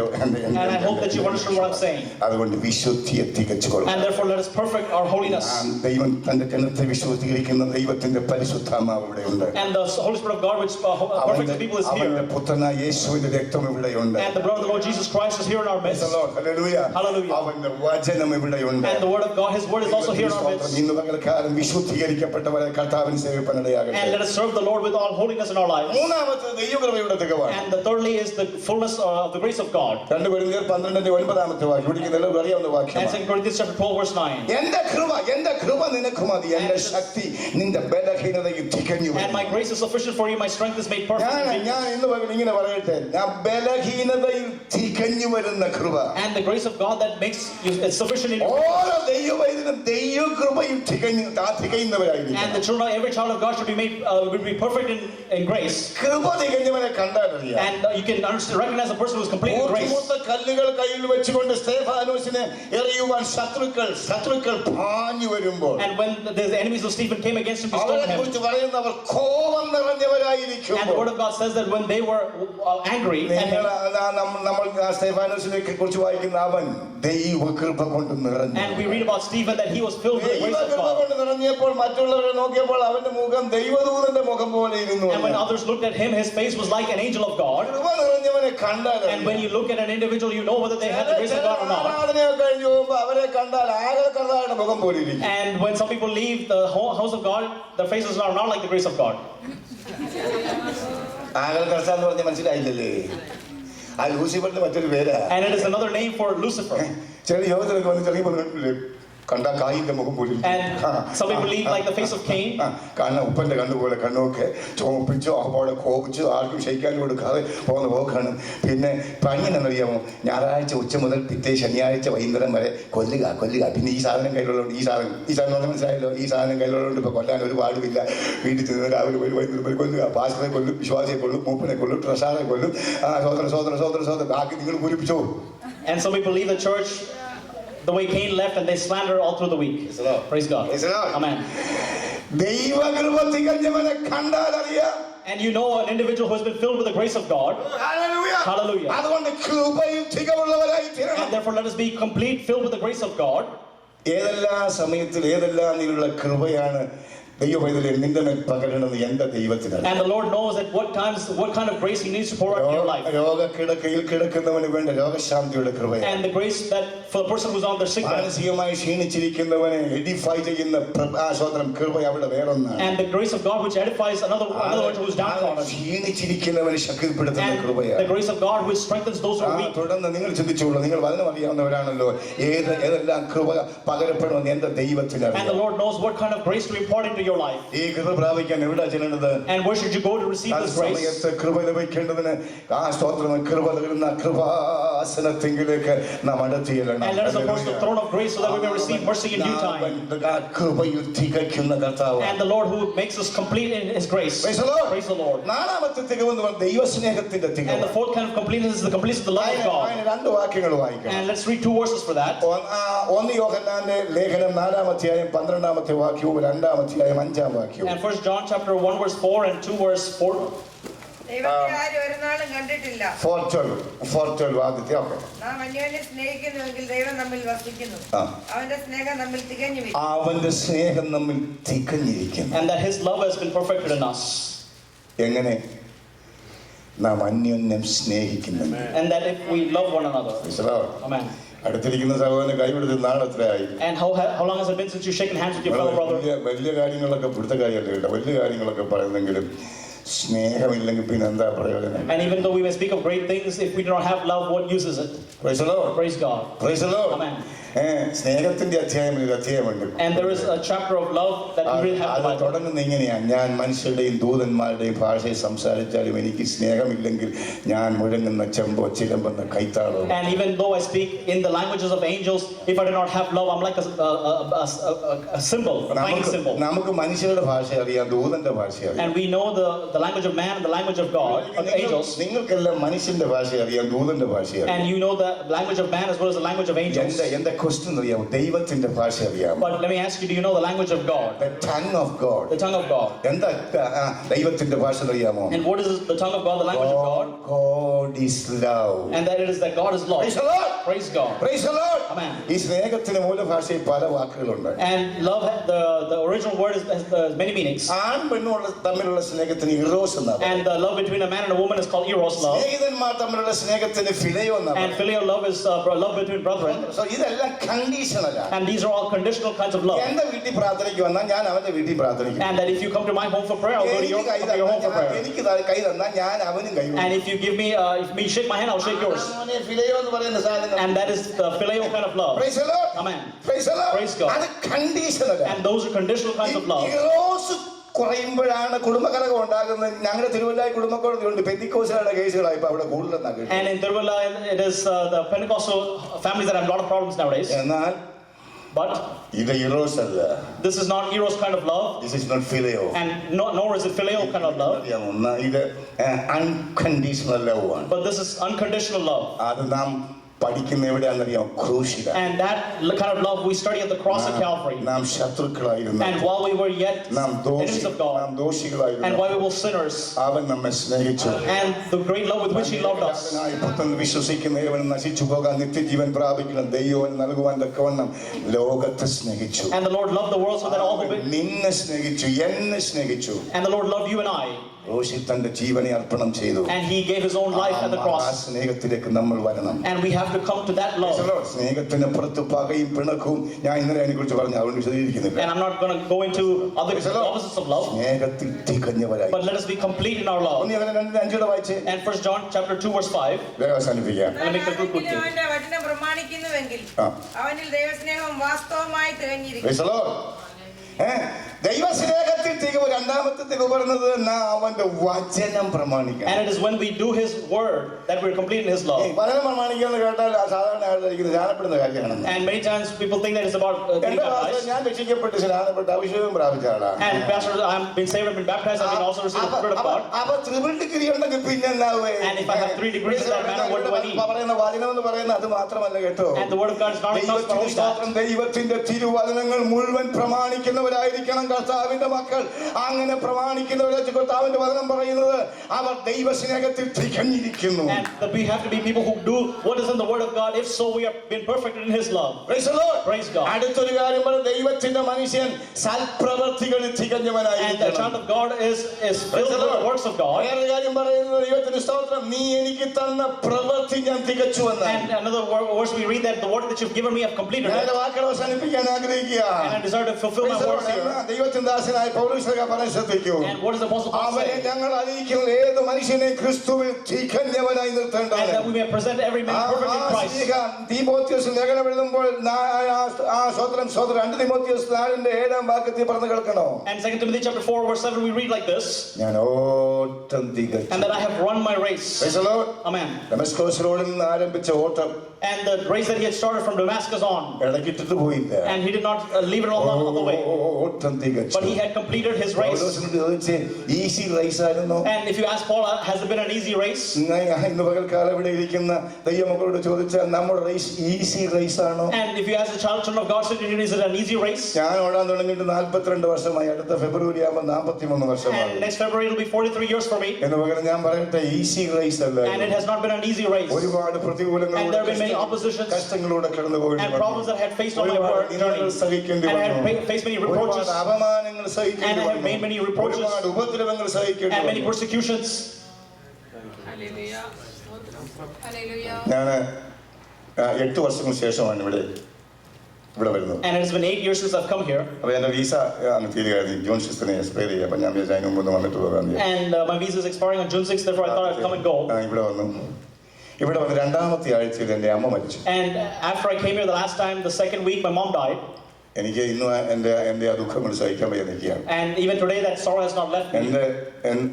I hope that you understand what I'm saying. അതുകൊണ്ട് വിശുദ്ധിയെ തികച്ചുകൊള്ളുക. And therefore let us perfect our holiness. ദൈവം തന്റെ ജനത്തെ വിശുദ്ധീകരിക്കുന്ന ദൈവത്തിന്റെ പരിശുദ്ധാത്മാവ് ഇവിടെയുണ്ട്. And the Holy Spirit of God which perfects the people is here. അവന്റെ പുത്രനായ യേശുവിന്റെ രക്തം ഇവിടെയുണ്ട്. And the blood of the Lord Jesus Christ is here in our midst. Hallelujah. Hallelujah. അവന്റെ വചനം ഇവിടെയുണ്ട്. And the word of God, his word is also here in our midst. ഇന്ന് പകൽക്കാലം വിശുദ്ധീകരിക്കപ്പെട്ടവരെ കർത്താവിന് സേവിപ്പാനിടയാകട്ടെ. And let us serve the Lord with all holiness in our lives. മൂന്നാമത്തെ ദൈവകൃപയുടെ തികവാണ്. And the thirdly is the fullness of the grace of God. 2 കൊരിന്ത്യർ 12:9 വാക്യം പഠിക്കുന്നതിൽ അറിയാവുന്ന വാക്യം. And 2 Corinthians chapter 12 verse 9. എന്റെ കൃപ നിനക്ക് മതി എന്റെ ശക്തി നിന്റെ ബലഹീനതയിൽ തികഞ്ഞു വരും. And my grace is sufficient for you, my strength is made perfect in me. ഞാൻ ഇന്ന് ഇങ്ങനെ പറയട്ടെ ഞാൻ ബലഹീനതയിൽ തികഞ്ഞു വരുന്ന കൃപ. And the grace of God that makes you sufficient in you. ഓരോ ദൈവവൈദ്യനും ദൈവകൃപയിൽ തികയുന്നവരായിരിക്കും. And the children, every child of God should be made will be perfect in grace. കൃപ തികഞ്ഞവനെ കണ്ടാലറിയാം. And you can recognize a person who is complete in grace. കല്ലുകൾ കയ്യിൽ വെച്ചുകൊണ്ട് സ്തെഫാനോസിനെ എറിയുവാൻ ശത്രുക്കൾ പാഞ്ഞു വരുമ്പോൾ And when the enemies of Stephen came against him to stone അവരെ him, കുറിച്ച് പറയുന്നവർ കോപം നിറഞ്ഞവരായിരിക്കും. and the word of God says that when they were angry at him, നമ്മൾ സ്തെഫാനോസിനെ കുറിച്ച് വായിക്കുന്ന അവൻ ദൈവകൃപ കൊണ്ട് നിറഞ്ഞു. and we read about Stephen that he was filled with the grace of ദൈവകൃപ God. കൊണ്ട് നിറഞ്ഞപ്പോൾ മറ്റുള്ളവരെ നോക്കിയപ്പോൾ അവന്റെ മുഖം ദൈവദൂതന്റെ മുഖം പോലെ ഇരുന്നു. And when others looked at him, his face was like an angel of God. കൃപ നിറഞ്ഞവനെ കണ്ടാൽ And when you look at an individual, you know whether they have the grace of God or not. ആരാധനയൊക്കെ കഴിഞ്ഞു പോകുമ്പോൾ അവരെ കണ്ടാൽ ആകർക്കർത്തായുടെ മുഖം പോലെ ഇരിക്കും. And when some people leave the house of God, their faces are not like the grace of God. ആകർക്കർത്ത എന്ന് പറഞ്ഞ മനസ്സിലായില്ലല്ലേ? ആ ലൂസിഫറിന്റെ മറ്റൊരു പേരാ. And it is another name for Lucifer. ചില യോഗത്തിലൊക്കെ വന്ന് ചെറിയ കണ്ടാ കായിന്റെ മുഖം പോലെ. And some people leave like the face of Cain. കാരണം ഉപ്പന്റെ കണ്ണുപോലെ കണ്ണൊക്കെ ചോപ്പിച്ചോ അവിടെ കോപിച്ചോ ആർക്കും ക്ഷയിക്കാൻ കൊടുക്കാതെ പോകുന്ന പോക്കാണ്. പിന്നെ പണി എന്നറിയാമോ? ഞായറാഴ്ച ഉച്ച മുതൽ പിറ്റേ ശനിയാഴ്ച വൈകുന്നേരം വരെ കൊല്ലുക. പിന്നെ ഈ സാധനം കയ്യിലുള്ളതുകൊണ്ട് ഈ സാധനം മനസ്സിലായല്ലോ. ഈ സാധനം കയ്യിലുള്ളതുകൊണ്ട് ഇപ്പൊ കൊല്ലാൻ ഒരു പാടുമില്ല. വീട്ടിൽ ചെന്ന് രാവിലെ ഒരു വൈകുന്നേരം വരെ കൊല്ലുക. പാസ്റ്ററെ കൊല്ലും, വിശ്വാസിയെ കൊല്ലും, മൂപ്പനെ കൊല്ലും, ട്രഷാറെ കൊല്ലും. സോദര ബാക്കി നിങ്ങൾ പൂരിപ്പിച്ചോ. And some people leave the church the way Cain left and they slander all through the week. Praise God. Amen. ദൈവകൃപ തികഞ്ഞവനെ കണ്ടാൽ അറിയാം. And you know an individual who has been filled with the grace of God. Hallelujah. അതുകൊണ്ട് കൃപയിൽ തികവുള്ളവരായി തീരണം. And therefore let us be complete, filled with the grace of God. ഏതെല്ലാം സമയത്തിൽ ഏതെല്ലാം നീലുള്ള കൃപയാണ് ദൈവപൈതലേ നിന്റെ മേൽ പകരണമെന്ന് എന്റെ ദൈവത്തിനാണ്. And the Lord knows at what times, what kind of grace He needs to pour out in your life. രോഗക്കിടക്കയിൽ കിടക്കുന്നവന് വേണ്ട രോഗശാന്തിയുടെ കൃപയാണ്. And the grace that for the person who's on their sick bed. മാനസികമായി ക്ഷീണിച്ചിരിക്കുന്നവനെ edify ചെയ്യുന്ന കൃപ അവിടെ വേറൊന്നാണ്. And the grace of God which edifies another one who's downtrodden. ക്ഷീണിച്ചിരിക്കുന്നവനെ ശക്തിപ്പെടുത്തുന്ന And കൃപയാണ്. the grace of God which strengthens those who are weak. തുടർന്ന് നിങ്ങൾ ചിന്തിച്ചോളൂ, നിങ്ങൾ വചനം അറിയാവുന്നവരാണല്ലോ, ഏതെല്ലാം കൃപ പകരപ്പെടുമെന്ന് എന്റെ ദൈവത്തിനാണ്. And the Lord knows what kind of grace to impart into your life. ഈ കൃപ പ്രാപിക്കാൻ എവിടെ ചെല്ലേണ്ടത്? And where should you go to receive this grace? സമയത്ത് കൃപ ലഭിക്കേണ്ടതിന് സ്തോത്രം, കൃപ തരുന്ന കൃപാസനത്തിലേക്ക് നാം അടുത്തിയെല്ലാം. And let us approach the throne of grace so that we may receive mercy in due time. കൃപയിൽ തികയ്ക്കുന്ന കർത്താവ്. And the Lord who makes us complete in His grace. Praise the Lord. നാലാമത്തെ തികവെന്ന് പറഞ്ഞാൽ ദൈവസ്നേഹത്തിന്റെ തികവ്. And the fourth kind of completeness is the completeness of the love of God. രണ്ട് വാക്യങ്ങൾ വായിക്കാം. And let's read 2 verses for that. 1 യോഹന്നാന്റെ ലേഖനം 4-ാം അധ്യായം 12-ാമത്തെ വാക്യവും 2-ാം അധ്യായം 5-ാം വാക്യവും. And 1 John chapter 1 verse 4 and 2 verse 4. ദൈവത്തെ ആരും ഒരു നാളും കണ്ടിട്ടില്ല. 4:12 ആദ്യത്തെ. ഓക്കേ. നാം അന്യോന്യം സ്നേഹിക്കുന്നുവെങ്കിൽ ദൈവം നമ്മിൽ വസിക്കുന്നു. അവന്റെ സ്നേഹം നമ്മിൽ തികഞ്ഞിരിക്കുന്നു. അവന്റെ സ്നേഹം നമ്മിൽ തികഞ്ഞിരിക്കുന്നു. And that His love has been perfected in us. എങ്ങനെ? നാം അന്യോന്യം സ്നേഹിക്കുന്നു. And that if we love one another. Amen. അടുത്തിരിക്കുന്ന സഹോദരനെ കൈപിടിച്ച് നാളെത്രയായി? And how long has it been since you shaken hands with your fellow brother? വലിയ കാര്യങ്ങളൊക്കെ പിടുത്ത കാര്യമല്ല കേട്ടോ, വലിയ കാര്യങ്ങളൊക്കെ പറയുന്നെങ്കിലും സ്നേഹമില്ലെങ്കിൽ പിന്നെ എന്താ പ്രയോജനം? And even though we may speak of great things, if we do not have love, what use is it? Praise the Lord. Praise God. Praise the Lord. Amen. സ്നേഹത്തിന്റെ അധ്യായമുണ്ട്. And there is a chapter of love that we really have to അത് തുടങ്ങുന്ന ഇങ്ങനെയാ: ഞാൻ മനുഷ്യരുടെയും ദൂതന്മാരുടെയും ഭാഷയെ സംസാരിച്ചാലും എനിക്ക് സ്നേഹമില്ലെങ്കിൽ ഞാൻ മുഴങ്ങുന്ന ചെമ്പോ ചിലമ്പെന്ന കൈത്താളോ. And even though I speak in the languages of angels, if I do not have love, I'm like a symbol, a tiny symbol. നമുക്ക് മനുഷ്യരുടെ ഭാഷ അറിയാം, ദൂതന്റെ ഭാഷ അറിയാം. And we know the language of man and the language of God, of angels. നിങ്ങൾക്കെല്ലാം മനുഷ്യന്റെ ഭാഷ അറിയാം, ദൂതന്റെ ഭാഷ അറിയാം. And you know the language of man as well as the language of angels. എന്റെ ക്വസ്റ്റ്യൻ അറിയാം, ദൈവത്തിന്റെ ഭാഷ അറിയാം. But let me ask you, do you know the language of God? The tongue of God. The tongue of God. എന്താ ദൈവത്തിന്റെ ഭാഷ അറിയാമോ? And what is the tongue of God, the language of God? God is love. And that it is that God is love. Praise the Lord. Praise God. Praise the Lord. Amen. ഈ സ്നേഹത്തിന് മൂലഭാഷയിൽ പല വാക്കുകളുണ്ട്. And love, the original word has many meanings. ആൺ പെണ്ണുള്ള തമ്മിലുള്ള സ്നേഹത്തിന് ഇറോസ് എന്നാണ്. And the love between a man and a woman is called eros love. സ്നേഹിതന്മാർ തമ്മിലുള്ള സ്നേഹത്തിന് ഫിലയോ എന്നാണ്. And filial love is love between brethren. So ഇതെല്ലാം കണ്ടീഷണലാ. And these are all conditional kinds of love. എന്റെ വീട്ടിൽ പ്രാർത്ഥനയ്ക്ക് വന്നാൽ ഞാൻ അവന്റെ വീട്ടിൽ പ്രാർത്ഥിക്കും. And that if you come to my home for prayer, I'll go to your home for prayer. എനിക്ക് കൈ തന്നാൽ ഞാൻ അവനും കൈ കൊടുക്കും. And if you give me, if me shake my hand, I'll shake yours. ഫിലയോ എന്ന് പറയുന്ന സാധനം. And that is the filial kind of love. Praise the Lord. Amen. Praise the Lord. Praise God. അത് കണ്ടീഷണലാ. And those are conditional kinds of love. Eros കുറയുമ്പോഴാണ് കുടുംബകലകം ഉണ്ടാകുന്നത്. ഞങ്ങളുടെ തിരുവല്ലായി കുടുംബക്കോടതിയുണ്ട്, പെന്തിക്കോസുകാരുടെ കേസുകളായി ഇപ്പൊ അവിടെ കൂടുതലെന്നാണ്. And in Tiruvalla, it is the Pentecostal families that have a lot of problems nowadays. എന്നാൽ But ഇത് ഇറോസ് അല്ല. this is not eros kind of love. This is not filial. And nor is it filial kind of love. ഇത് unconditional love ആണ്. But this is unconditional love. അത് നാം പഠിക്കുന്ന എവിടെയാണെന്നറിയാം? ക്രൂശില. And that kind of love we study at the cross of Calvary. നാം ശത്രുക്കളായിരുന്നു. And while we were yet enemies of God, ദോഷികളായിരുന്നു. and while we were sinners, അവൻ നമ്മെ സ്നേഹിച്ചു. and the great love with which He loved us. പുത്രൻ വിശ്വസിക്കുന്ന ഏവനും നശിച്ചു പോകാൻ നിത്യജീവൻ പ്രാപിക്കണം ദൈവം നൽകുവാൻ തക്കവണ്ണം ലോകത്തെ സ്നേഹിച്ചു. And the Lord loved the world so that all who believe. നിന്നെ സ്നേഹിച്ചു, എന്നെ സ്നേഹിച്ചു. And the Lord loved you and I. ക്രൂശിൽ തന്റെ ജീവനെ അർപ്പണം ചെയ്തു. And He gave His own life at the ആ cross. സ്നേഹത്തിലേക്ക് നമ്മൾ വരണം. And we have to come to that love. സ്നേഹത്തിന് പുറത്ത് പകയും പിണക്കവും ഞാൻ ഇന്നലെ അതിനെ കുറിച്ച് പറഞ്ഞു, അതുകൊണ്ട് വിശദീകരിക്കുന്നില്ല. And I'm not going to go into other opposites of love. സ്നേഹത്തിൽ തികഞ്ഞവരായി. But let us be complete in our love. 1:5 വായിച്ചേ. And 1 John chapter 2 verse 5. അവസാനിപ്പിക്കാം. ആരെങ്കിലും അവന്റെ വചനം പ്രമാണിക്കുന്നുവെങ്കിൽ അവനിൽ ദൈവസ്നേഹം വാസ്തവമായി തികഞ്ഞിരിക്കുന്നു. ദൈവസ്നേഹത്തിൽ തികവ് രണ്ടാമത്തെ തികവ് പറയുന്നത് അവന്റെ വചനം പ്രമാണിക്കണം. And it is when we do His word that we're complete in His love. വചനം പ്രമാണിക്കുക എന്ന് കേട്ടാൽ സാധാരണ ആളുകൾ ധ്യാനപ്പെടുന്ന കാര്യമാണ്. And many times people think that it's about getting baptized. ഞാൻ രക്ഷിക്കപ്പെട്ട് സ്നാനപ്പെട്ട് അഭിഷേകം പ്രാപിച്ച ആളാണ്. And Pastor, I've been saved, I've been baptized, I've been also received the Spirit of God. അപ്പൊ ത്രിപിൾ ഡിഗ്രി ഉണ്ടെങ്കിൽ പിന്നെ And if I have 3 degrees in that manner, what do I need? പറയുന്ന വചനം എന്ന് പറയുന്നത് അത് മാത്രമല്ല കേട്ടോ. And the word of God is not enough for only that. ദൈവത്തിന്റെ തിരുവചനങ്ങൾ മുഴുവൻ പ്രമാണിക്കുന്നവരായിരിക്കണം കർത്താവിന്റെ മക്കൾ. അങ്ങനെ പ്രമാണിക്കുന്നവരെ കർത്താവിന്റെ വചനം പറയുന്നത് അവർ ദൈവസ്നേഹത്തിൽ തികഞ്ഞിരിക്കുന്നു. And that we have to be people who do what is in the word of God. If so, we have been perfected in His love. Praise the Lord. Praise God. അടുത്തൊരു കാര്യം പറയുന്നത് ദൈവത്തിന്റെ മനുഷ്യൻ സൽപ്രവൃത്തികളിൽ And the തികഞ്ഞവനായിരിക്കണം. child of God is filled with the works of God. വേറൊരു കാര്യം പറയുന്നത് ദൈവത്തിന്റെ സ്തോത്രം, നീ എനിക്ക് തന്ന പ്രവൃത്തി ഞാൻ തികച്ചു എന്ന്. And another verse we read that the work that you've given me, I've completed ഞാൻ it. വാക്കുകൾ അവസാനിപ്പിക്കാൻ ആഗ്രഹിക്കുകയാണ്. And I desire to fulfill my words here. ദൈവത്തിന്റെ ദാസനായ പൗലോസ്ലീഹ പറയാൻ ശ്രദ്ധിക്കൂ. And what is the Apostle Paul അവനെ saying? ഞങ്ങൾ അറിയിക്കുന്ന ഏത് മനുഷ്യനെ ക്രിസ്തുവിൽ തികഞ്ഞവനായി And നിർത്തേണ്ടത്. that we may present every man perfect in Christ. തീമോഥെയോസ് ലേഖനം എഴുതുമ്പോൾ സ്വതന്ത്രം 2 തീമോഥെയോസ് 4:7 വാക്യത്തിൽ പറഞ്ഞു കേൾക്കണോ? And 2 Timothy chapter 4 verse 7 we read like this. ഞാൻ ഓട്ടം തികച്ചു. And that I have run my race. Praise the Lord. Amen. Damascus റോഡിൽ നിന്ന് ആരംഭിച്ച ഓട്ടം And the race that he had started from Damascus on. ഇടയ്ക്കിട്ടിട്ട് പോയില്ല. And he did not leave it all on the way. ഓട്ടം തികച്ചു. But he had completed his race. പൗലോസിനോട് ചോദിച്ച് easy raise ആയിരുന്നോ? And if you ask Paul, has it been an easy race? ഇന്ന് പകൽക്കാലം ഇവിടെ ഇരിക്കുന്ന ദൈവമക്കളോട് ചോദിച്ചാൽ നമ്മുടെ റേസ് ഈസി റേസ് ആണോ? And if you ask the children of God, is it an easy race? ഞാൻ ഓടാൻ തുടങ്ങിയിട്ട് 42 വർഷമായി. അടുത്ത ഫെബ്രുവരി ആകുമ്പോൾ 43 വർഷമായി. And next February it will be 43 years for me. എന്ന് പകരം ഞാൻ പറയട്ടെ, ഈസി റേസ് അല്ല. And it has not been an easy race. ഒരുപാട് പ്രതികൂലങ്ങൾ, And there have been many oppositions കഷ്ടങ്ങളിലൂടെ കടന്നു പോകേണ്ടി and problems that I had faced on my ഒരുപാട് journey. സഹിക്കേണ്ടി And I വന്നു. had faced many reproaches. ഒരുപാട് അപമാനങ്ങൾ സഹിക്കേണ്ടി And I have വന്നു. made many reproaches. ഒരുപാട് ഉപദ്രവങ്ങൾ സഹിക്കേണ്ടി And many വന്നു. persecutions. ഞാൻ 8 വർഷങ്ങൾക്ക് ശേഷമാണ് ഇവിടെ വരുന്നത്. And it's been 8 years since I've come here. അപ്പൊ എന്റെ വിസ അങ്ങ് തീരുകയായിരുന്നു. ജൂൺ 6 എക്സ്പയർ ചെയ്യുക. അപ്പൊ ഞാൻ വിചാരിച്ചു അതിന് മുമ്പ് വന്നിട്ട് പോകാൻ. And my visa is expiring on June 6th, therefore I thought I'd come and go. ഇവിടെ വന്ന് രണ്ടാമത്തെ ആഴ്ചയിൽ എന്റെ അമ്മ മരിച്ചു. And after I came here the last time, the second week, my mom died. എനിക്ക് ഇന്നും എന്റെ ആ ദുഃഖങ്ങൾ സഹിക്കാൻ വയ്യ നിൽക്കുകയാണ്. And even today that sorrow has not left me.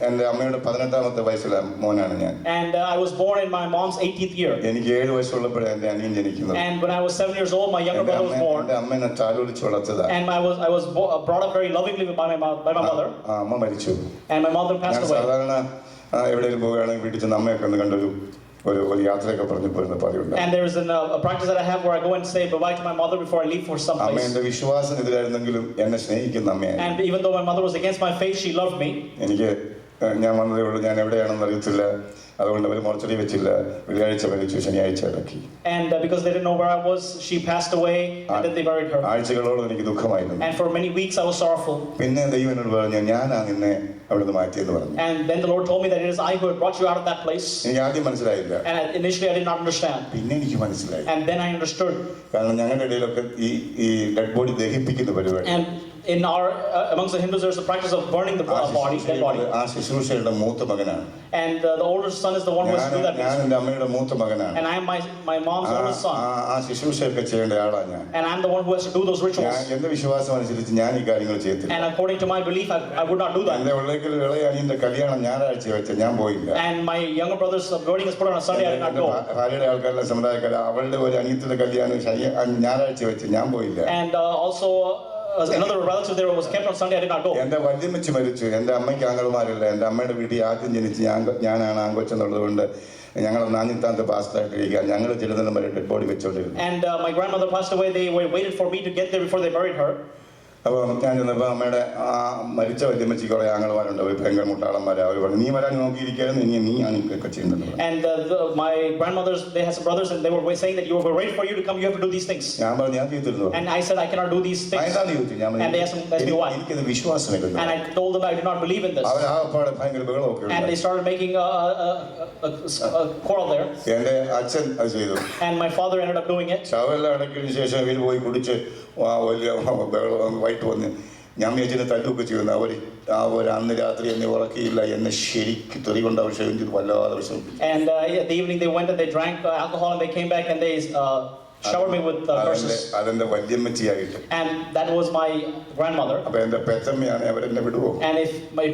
എന്റെ അമ്മയുടെ 18ാമത്തെ വയസ്സിലെ മോനാണ് ഞാൻ. And I was born in my mom's 18th year. എനിക്ക് 7 വയസ്സുള്ളപ്പോഴാണ് എന്റെ അനിയൻ ജനിക്കുന്നത്. And when I was 7 years old, my younger brother was born. എന്റെ അമ്മ എന്നെ താലോലിച്ച് വളർത്തതാണ്. And I was brought up very lovingly by my mother. അമ്മ മരിച്ചു. And my mother passed away. സാധാരണ എവിടെയെങ്കിലും പോവുകയാണെങ്കിൽ വീട്ടിൽ ചെന്ന് അമ്മയൊക്കെ ഒന്ന് കണ്ടൊരു യാത്രയൊക്കെ പറഞ്ഞു പോരുന്ന പതിവുണ്ട്. And there is a practice that I have where I go and say bye to my mother before I leave for some place. അമ്മ എന്റെ വിശ്വാസത്തിനെതിരായിരുന്നെങ്കിലും എന്നെ സ്നേഹിക്കുന്ന അമ്മയാണ്. And even though my mother was against my faith, she loved me. ഞാൻ വന്നതേ ഉള്ളൂ. ഞാൻ എവിടെയാണെന്ന് അറിയത്തില്ല. അതുകൊണ്ട് അവർ മോർച്ചറി വെച്ചില്ല. വെള്ളിയാഴ്ച മരിച്ചു, ശനിയാഴ്ച ഇറക്കി. And because they didn't know where I was, she passed away and then they buried her. ആഴ്ചകളോളം എനിക്ക് ദുഃഖമായിരുന്നു. And for many weeks I was sorrowful. പിന്നെ ദൈവം എന്നോട് പറഞ്ഞു, ഞാനാ നിന്നെ അവിടുന്ന് മാറ്റിയെന്ന് പറഞ്ഞു. And then the Lord told me that it is I who had brought you out of that place. എനിക്ക് ആദ്യം മനസ്സിലായില്ല. And initially I did not understand. പിന്നെ എനിക്ക് മനസ്സിലായി. And then I understood. കാരണം ഞങ്ങളുടെ ഇടയിലൊക്കെ ഈ ഡെഡ് ബോഡി ദഹിപ്പിക്കുന്ന പരിപാടി. And in our amongst the Hindus there's a practice of burning the body, dead body. ആ ശുശ്രൂഷയുടെ മൂത്ത മകനാണ്. And the older son is the one who has to do that. ഞാൻ എൻ്റെ അമ്മയുടെ മൂത്ത മകനാണ്. And I am my mom's oldest son. ആ ശുശ്രൂഷയൊക്കെ ചെയ്യേണ്ട ആളാണ് ഞാൻ. And I am the one who has to do those rituals. എന്റെ വിശ്വാസം അനുസരിച്ച് ഞാൻ ഈ കാര്യങ്ങൾ ചെയ്യത്തില്ല. And according to my belief I would not do that. എന്റെ ഉള്ളിൽ ഇളയ അനിയന്റെ കല്യാണം ഞായറാഴ്ച വെച്ച് ഞാൻ പോയില്ല. And my younger brother's wedding is put on a Sunday, I did not go. ഭാര്യയുടെ ആൾക്കാരുടെ സമുദായക്കാർ അവളുടെ ഒരു അനിയത്തിന്റെ കല്യാണം ഞായറാഴ്ച വെച്ച് ഞാൻ പോയില്ല. And also another relative there was kept on Sunday, I did not go. എന്റെ വല്യമ്മച്ചി മരിച്ചു. എന്റെ അമ്മയ്ക്ക് ആങ്ങളുമാരില്ല. എന്റെ അമ്മയുടെ വീട്ടിൽ ആദ്യം ജനിച്ച് ഞാനാണ് ആങ്കൊച്ചെന്നുള്ളത് കൊണ്ട് ഞങ്ങൾ 4ാമത്തെ പാസ്റ്ററായിട്ട് ഇരിക്കുക. ഞങ്ങൾ ചിലതെല്ലാം വരെ ഡെഡ് ബോഡി വെച്ചോണ്ടിരുന്നു. And my grandmother passed away. They waited for me to get there before they buried her. അപ്പോൾ ഞാൻ ചെന്നപ്പോൾ അമ്മയുടെ മരിച്ച വല്യമ്മച്ചി കുറെ ആങ്ങളുമാരുണ്ട്. അവർ ഭയങ്കര മുട്ടാളന്മാരെ. അവർ പറഞ്ഞു, നീ വരാൻ നോക്കിയിരിക്കായിരുന്നു, നീയാണ് ഇതൊക്കെ ചെയ്യേണ്ടത്. And my grandmothers, they had some brothers and they were saying that you were waiting for you to come, you have to do these things. ഞാൻ പറഞ്ഞു, ഞാൻ ചെയ്തിരുന്നു. And I said I cannot do these things. And they asked me why. എനിക്കത് വിശ്വാസമില്ല. And I told them I did not believe in this. അവർ ആകപ്പാടെ ഭയങ്കര ബഹളമൊക്കെ And they started making a quarrel there. എന്റെ അച്ഛൻ അത് ചെയ്തു. And my father ended up doing it. ശവമെല്ലാം അടക്കിയതിനു ശേഷം ഇവർ പോയി കുടിച്ച് വലിയ വൈകിട്ട് വന്ന് ഞാൻ വിചാരിച്ചിട്ട് തല്ലൊക്കെ ചെയ്യുന്നു. അവർ അന്ന് രാത്രി എന്നെ ഉറക്കിയില്ല. എന്നെ ശരിക്കും തെറി കൊണ്ട് അവർ ക്ഷമിച്ചത് വല്ലാതെ വിഷമിപ്പിച്ചു. And at the evening they went and they drank alcohol and they came back and they showered me with curses. അതെന്റെ വല്യമ്മച്ചിയായിട്ട്. And that was my grandmother. അപ്പൊ എന്റെ പെറ്റമ്മയാണ് അവരെന്നെ വിടുവോ? And if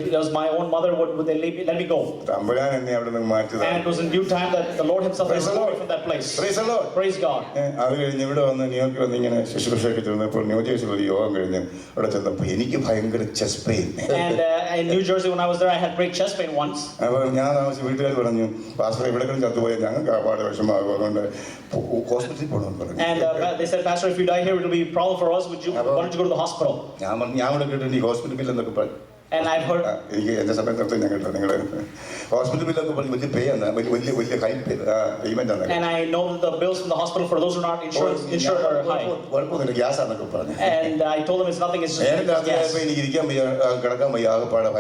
it was my own mother, would they let me go? തമ്പുരാൻ എന്നെ അവിടെ നിന്ന് മാറ്റിയതാണ്. And it was in due time that the Lord Himself has removed me from that place. Praise the Lord. Praise God. അത് കഴിഞ്ഞ് ഇവിടെ വന്ന് ന്യൂയോർക്കിൽ വന്ന് ഇങ്ങനെ ശുശ്രൂഷയൊക്കെ ചെന്നപ്പോൾ ന്യൂജേഴ്സിൽ ഒരു യോഗം കഴിഞ്ഞ് അവിടെ ചെന്നപ്പോൾ എനിക്ക് ഭയങ്കര chest pain. And in New Jersey when I was there, I had great chest pain once. അപ്പോൾ ഞാൻ താമസിച്ച് വീട്ടുകാർ പറഞ്ഞു, പാസ്റ്റർ എവിടെയെങ്കിലും ചത്തുപോയാൽ ഞങ്ങൾക്ക് ആപാട് വിഷമാകും, അതുകൊണ്ട് ഹോസ്പിറ്റലിൽ പോകണമെന്ന് പറഞ്ഞു. And they said, Pastor, if you die here, it will be a problem for us. Why don't you go to the hospital? ഞാൻ പറഞ്ഞു, ഞാൻ ഇവിടെ കേട്ടിട്ട് ഈ ഹോസ്പിറ്റൽ ബില്ലെന്നൊക്കെ പറഞ്ഞു. And I've heard. എനിക്ക് എന്റെ സമയത്ത് നിർത്തി ഞാൻ കേട്ടോ, നിങ്ങൾ ഹോസ്പിറ്റൽ ബില്ലൊക്കെ പറഞ്ഞ് വലിയ പേ ആണ്, വലിയ ഹൈ പേയ്മെന്റ് ആണ്. And I know that the bills from the hospital for those who are not insured are high. കുഴപ്പമൊന്നുമില്ല, ഗ്യാസ് ആണെന്നൊക്കെ പറഞ്ഞു. And I told them it's nothing, it's just gas. എനിക്ക് ഇരിക്കാൻ വയ്യ, കിടക്കാൻ വയ്യ, ആകെപ്പാടെ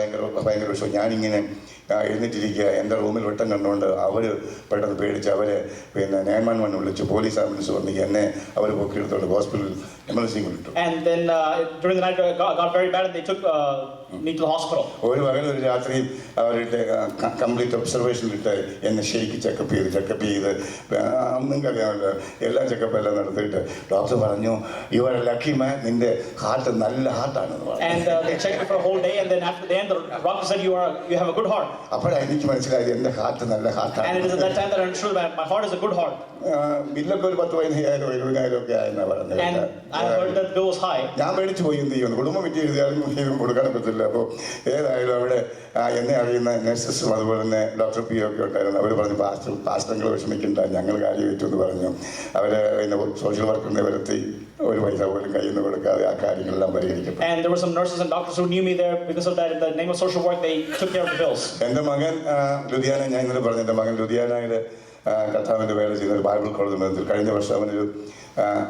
ഭയങ്കര വിഷയം. ഞാനിങ്ങനെ എഴുന്നേറ്റിരിക്കുക, എൻ്റെ റൂമിൽ വെട്ടം കണ്ടുകൊണ്ട് അവർ പെട്ടെന്ന് പേടിച്ച് അവരെ 911 വിളിച്ചു, പോലീസ് ആംബുലൻസ് വന്നു, എന്നെ അവർ പൊക്കിയെടുത്തോണ്ട് ഹോസ്പിറ്റലിൽ എമർജൻസി വിട്ടു. And then during the night got very bad and they took me to the hospital. ഒരു പകൽ ഒരു രാത്രി അവരുടെ കംപ്ലീറ്റ് ഒബ്സർവേഷനിലിട്ട് എന്നെ ശരിക്ക് ചെക്കപ്പ് ചെയ്ത് നിങ്ങൾക്കറിയാമല്ലോ, എല്ലാ ചെക്കപ്പ് എല്ലാം നടത്തിയിട്ട് ഡോക്ടർ പറഞ്ഞു, you are A lucky man, നിന്റെ ഹാർട്ട് നല്ല ഹാർട്ടാണെന്ന് പറഞ്ഞു. And they checked me for a whole day, and then after the end the doctor said you have a good heart. അപ്പോഴാണ് എനിക്ക് മനസ്സിലായത് എന്റെ ഹാർട്ട് നല്ല ഹാർട്ടാണ്. And it is at that time that I understood that my heart is a good heart. ബില്ലൊക്കെ ഒരു 10,000 20,000 ഒക്കെ ആയെന്നാ പറഞ്ഞത്. And I heard that bill was high. ഞാൻ പേടിച്ചു പോയി, എന്ത് ചെയ്യുന്നു, കുടുംബം വിറ്റ് എഴുതിയാലും ഇതും കൊടുക്കാൻ പറ്റില്ല. അപ്പോൾ ഏതായാലും അവിടെ എന്നെ അറിയുന്ന നഴ്സസും അതുപോലെ തന്നെ ഡോക്ടർ പി ഒക്കെ ഉണ്ടായിരുന്നു. അവർ പറഞ്ഞു, പാസ്റ്റങ്ങൾ വിഷമിക്കണ്ട, ഞങ്ങൾ കാര്യം വെച്ചു എന്ന് പറഞ്ഞു. അവര് സോഷ്യൽ വർക്കറിനെ വരുത്തി ഒരു പൈസ പോലും കയ്യിൽ നിന്ന് കൊടുക്കാതെ ആ കാര്യങ്ങളെല്ലാം പരിഹരിക്കപ്പെട്ടു. And there were some nurses and doctors who knew me there. Because of that, in the name of social work, they took care of the bills. എൻ്റെ മകൻ ലുധിയാന, ഞാൻ ഇന്നലെ പറഞ്ഞു, എൻ്റെ മകൻ ലുധിയാനയിൽ കർത്താവിൻ്റെ വേല ചെയ്യുന്ന ഒരു ബൈബിൾ കോളേജ് മന്ദിരത്തിൽ കഴിഞ്ഞ വർഷം അവനൊരു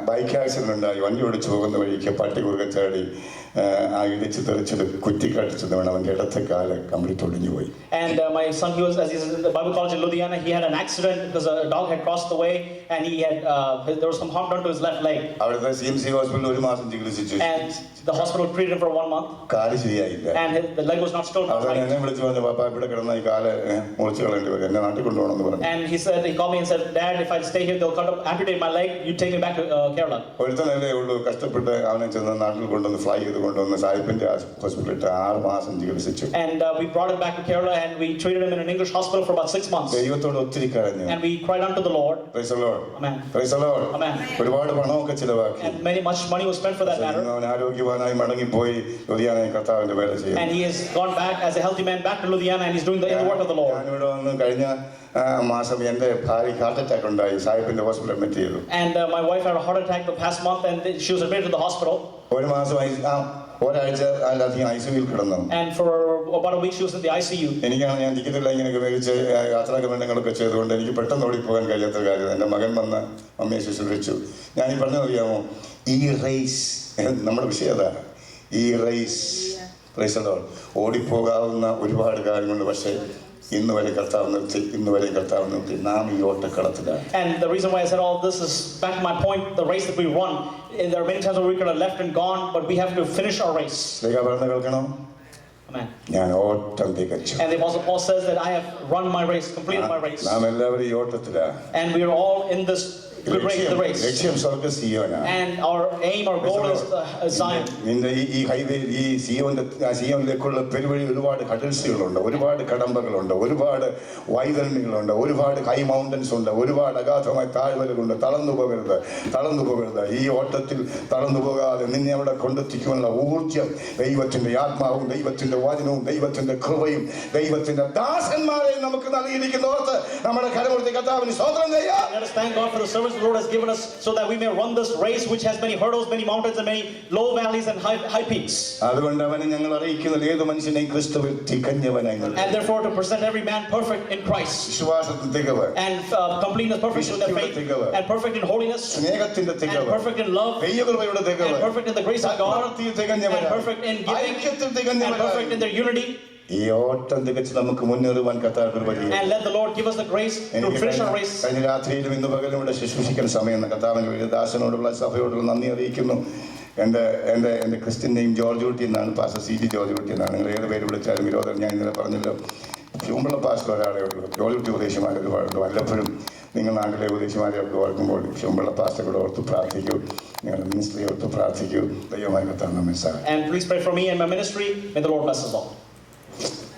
ബൈക്ക് ആക്സിഡന്റ് ഉണ്ടായി. വണ്ടി ഓടിച്ചു പോകുന്ന വഴിക്ക് പട്ടി കുറുകെ ചാടി ഇടിച്ച് തെറിച്ചത് കുറ്റിക്കാട്ടിച്ചത് വേണം, അവൻ്റെ ഇടത്തെ കാല് കംപ്ലീറ്റ് ഒടിഞ്ഞു പോയി. And my son, as he's in the Bible college in Ludhiana, he had an accident because a dog had crossed the way and he had there was some harm done to his left leg. അവിടുത്തെ CMC ഹോസ്പിറ്റലിൽ ഒരു മാസം ചികിത്സിച്ചു. And the hospital treated him for 1 month. കാല് ശരിയായില്ല. And the leg was not still right. എന്നെ വിളിച്ചു പറഞ്ഞു, പാപ്പ ഇവിടെ കിടന്ന ഈ കാല് മുറിച്ച് കളയേണ്ടി വരും, എന്നെ നാട്ടിൽ കൊണ്ടുപോകണമെന്ന് പറഞ്ഞു. And he called me and said, Dad, if I stay here, they'll amputate my leg. You take me back to Kerala. ഒരുത്തനല്ലേ ഉള്ളൂ, കഷ്ടപ്പെട്ട് അവനെ ചെന്ന് നാട്ടിൽ കൊണ്ടുവന്ന് ഫ്ലൈ ചെയ്ത് കൊണ്ടുവന്ന് സാഹിബിന്റെ ഹോസ്പിറ്റലിൽ 6 മാസം ചികിത്സിച്ചു. And we brought him back to Kerala and we treated him in an English hospital for about 6 months. ദൈവത്തോട് ഒത്തിരി കരഞ്ഞു. And we cried unto the Lord. Praise the Lord. Amen. Praise the Lord. Amen. ഒരുപാട് പണമൊക്കെ ചിലവാക്കി. And much money was spent for that matter. അവൻ ആരോഗ്യവാനായി മടങ്ങിപ്പോയി ലുധിയാനയിൽ കർത്താവിന്റെ വേല ചെയ്തു. And he has gone back as a healthy man back to Ludhiana and he's doing the work of the Lord. ഞാനിവിടെ വന്ന് കഴിഞ്ഞ മാസം എൻ്റെ ഭാര്യയ്ക്ക് ഹാർട്ട് അറ്റാക്ക് ഉണ്ടായി, സാഹിബിന്റെ ഹോസ്പിറ്റലിൽ അഡ്മിറ്റ് ചെയ്തു. And my wife had a heart attack the past month and she was admitted to the hospital. ഒരു മാസം ഒരാഴ്ച അധികം ICUവിൽ കിടന്നു. And for about a week she was in the ICU. എനിക്കാണ്, ഞാൻ ടിക്കറ്റില്ല ഇങ്ങനെയൊക്കെ മേടിച്ച് യാത്രാക്രമണങ്ങളൊക്കെ ചെയ്തുകൊണ്ട് എനിക്ക് പെട്ടെന്ന് ഓടിപ്പോകാൻ കഴിയാത്ത കാര്യം. എൻ്റെ മകൻ വന്ന് അമ്മയെ ശുശ്രൂഷിച്ചു. ഞാൻ ഈ പറഞ്ഞറിയാമോ, ഈ റേസ് നമ്മുടെ വിഷയം അതാണ്. ഈ റേസ് ഓടിപ്പോകാവുന്ന ഒരുപാട് കാര്യങ്ങളുണ്ട്, പക്ഷേ ഇന്ന് വരെ കർത്താവ് നിർത്തി നാം ഈ ഓട്ടക്കളത്തിലാണ്. And the reason why I said all of this is back to my point, the race that we run. There are many times where we could have left and gone, but we have to finish our race. പറഞ്ഞ കേൾക്കണം, Amen. ഞാൻ ഓട്ടം തികച്ചു. And the Apostle Paul says that I have run my race, completed my race. നാം എല്ലാവരും ഈ ഓട്ടത്തിലാണ്. And we are all in this good race, the race. ലക്ഷ്യം സ്വർഗ്ഗ സിയോനാണ്. And our aim, our goal is Zion. നിന്റെ ഈ highway, ഈ സിയോനിലേക്കുള്ള പെരുവഴി ഒരുപാട് ഹഡിൽസുകളുണ്ട്, ഒരുപാട് കടമ്പകളുണ്ട്, ഒരുപാട് വൈതരണികളുണ്ട്, ഒരുപാട് ഹൈ മൗണ്ടൻസ് ഉണ്ട്, ഒരുപാട് അഗാധമായ താഴ്വരകളുണ്ട്. തളർന്നു പോകരുത്. ഈ ഓട്ടത്തിൽ തളർന്നു പോകാതെ നിന്നെ അവിടെ കൊണ്ടെത്തിക്കുവാനുള്ള ഊർജ്ജം ദൈവത്തിന്റെ ആത്മാവും ദൈവത്തിന്റെ വചനവും ദൈവത്തിന്റെ കൃപയും ദൈവത്തിന്റെ ദാസന്മാരെ നമുക്ക് നൽകിയിരിക്കുന്നോർത്ത് നമ്മുടെ കരമുയർത്തി കർത്താവിന് സ്തോത്രം ചെയ്യാം. Let us thank God for the service the Lord has given us so that we may run this race which has many hurdles, many mountains and many low valleys and high peaks. അതുകൊണ്ട് അവനെ ഞങ്ങൾ അറിയിക്കുന്നത് ഏത് മനുഷ്യനെയും ക്രിസ്തുവിൽ തികഞ്ഞവനായി. And therefore to present every man perfect in Christ. വിശ്വാസത്തിൽ തികവ്. And completeness, perfect in the faith. And perfect in holiness. സ്നേഹത്തിന്റെ തികവ്. And perfect in love. ദൈവകൃപയുടെ തികവ്. And perfect in the grace of God. And perfect in giving. And perfect in their unity. ഈ ഓട്ടം തികച്ച് നമുക്ക് മുന്നേറുവാൻ കർത്താവ് കൃപ ചെയ്യട്ടെ. And let the Lord give us the grace to finish our race. കഴിഞ്ഞ രാത്രിയിലും ഇന്ന് പകലും ഇവിടെ ശുശ്രൂഷിക്കാൻ സമയം കർത്താവിന്റെ ദാസനോടുള്ള സഭയോടുള്ള നന്ദി അറിയിക്കുന്നു. എൻ്റെ ക്രിസ്ത്യൻ നെയിം ജോർജ് കുട്ടി എന്നാണ്, പാസ്റ്റർ CG ജോർജ് കുട്ടി എന്നാണ്. നിങ്ങൾ ഏത് പേര് വിളിച്ചാലും വിരോധം. ഞാൻ ഇന്നലെ പറഞ്ഞല്ലോ, ചുമ്പള പാസ്റ്റർ ഒരാളെ ഉള്ളൂ, ജോർജ് കുട്ടി ഉപദേശമായിട്ട് ഒരുപാടുണ്ട്. വല്ലപ്പോഴും നിങ്ങൾ നാട്ടിലെ ഉപദേശിമാരെ ഒക്കെ ഓർക്കുമ്പോൾ ശുംബള പാസ്റ്റർ കൂടെ ഓർത്ത് പ്രാർത്ഥിക്കൂ, നിങ്ങളുടെ മിനിസ്ട്രി ഓർത്ത് പ്രാർത്ഥിക്കൂ. ദൈവമായി കർത്താവ് നമ്മെ സഹായിക്കട്ടെ. And please pray for me and my ministry. May the Lord bless us all.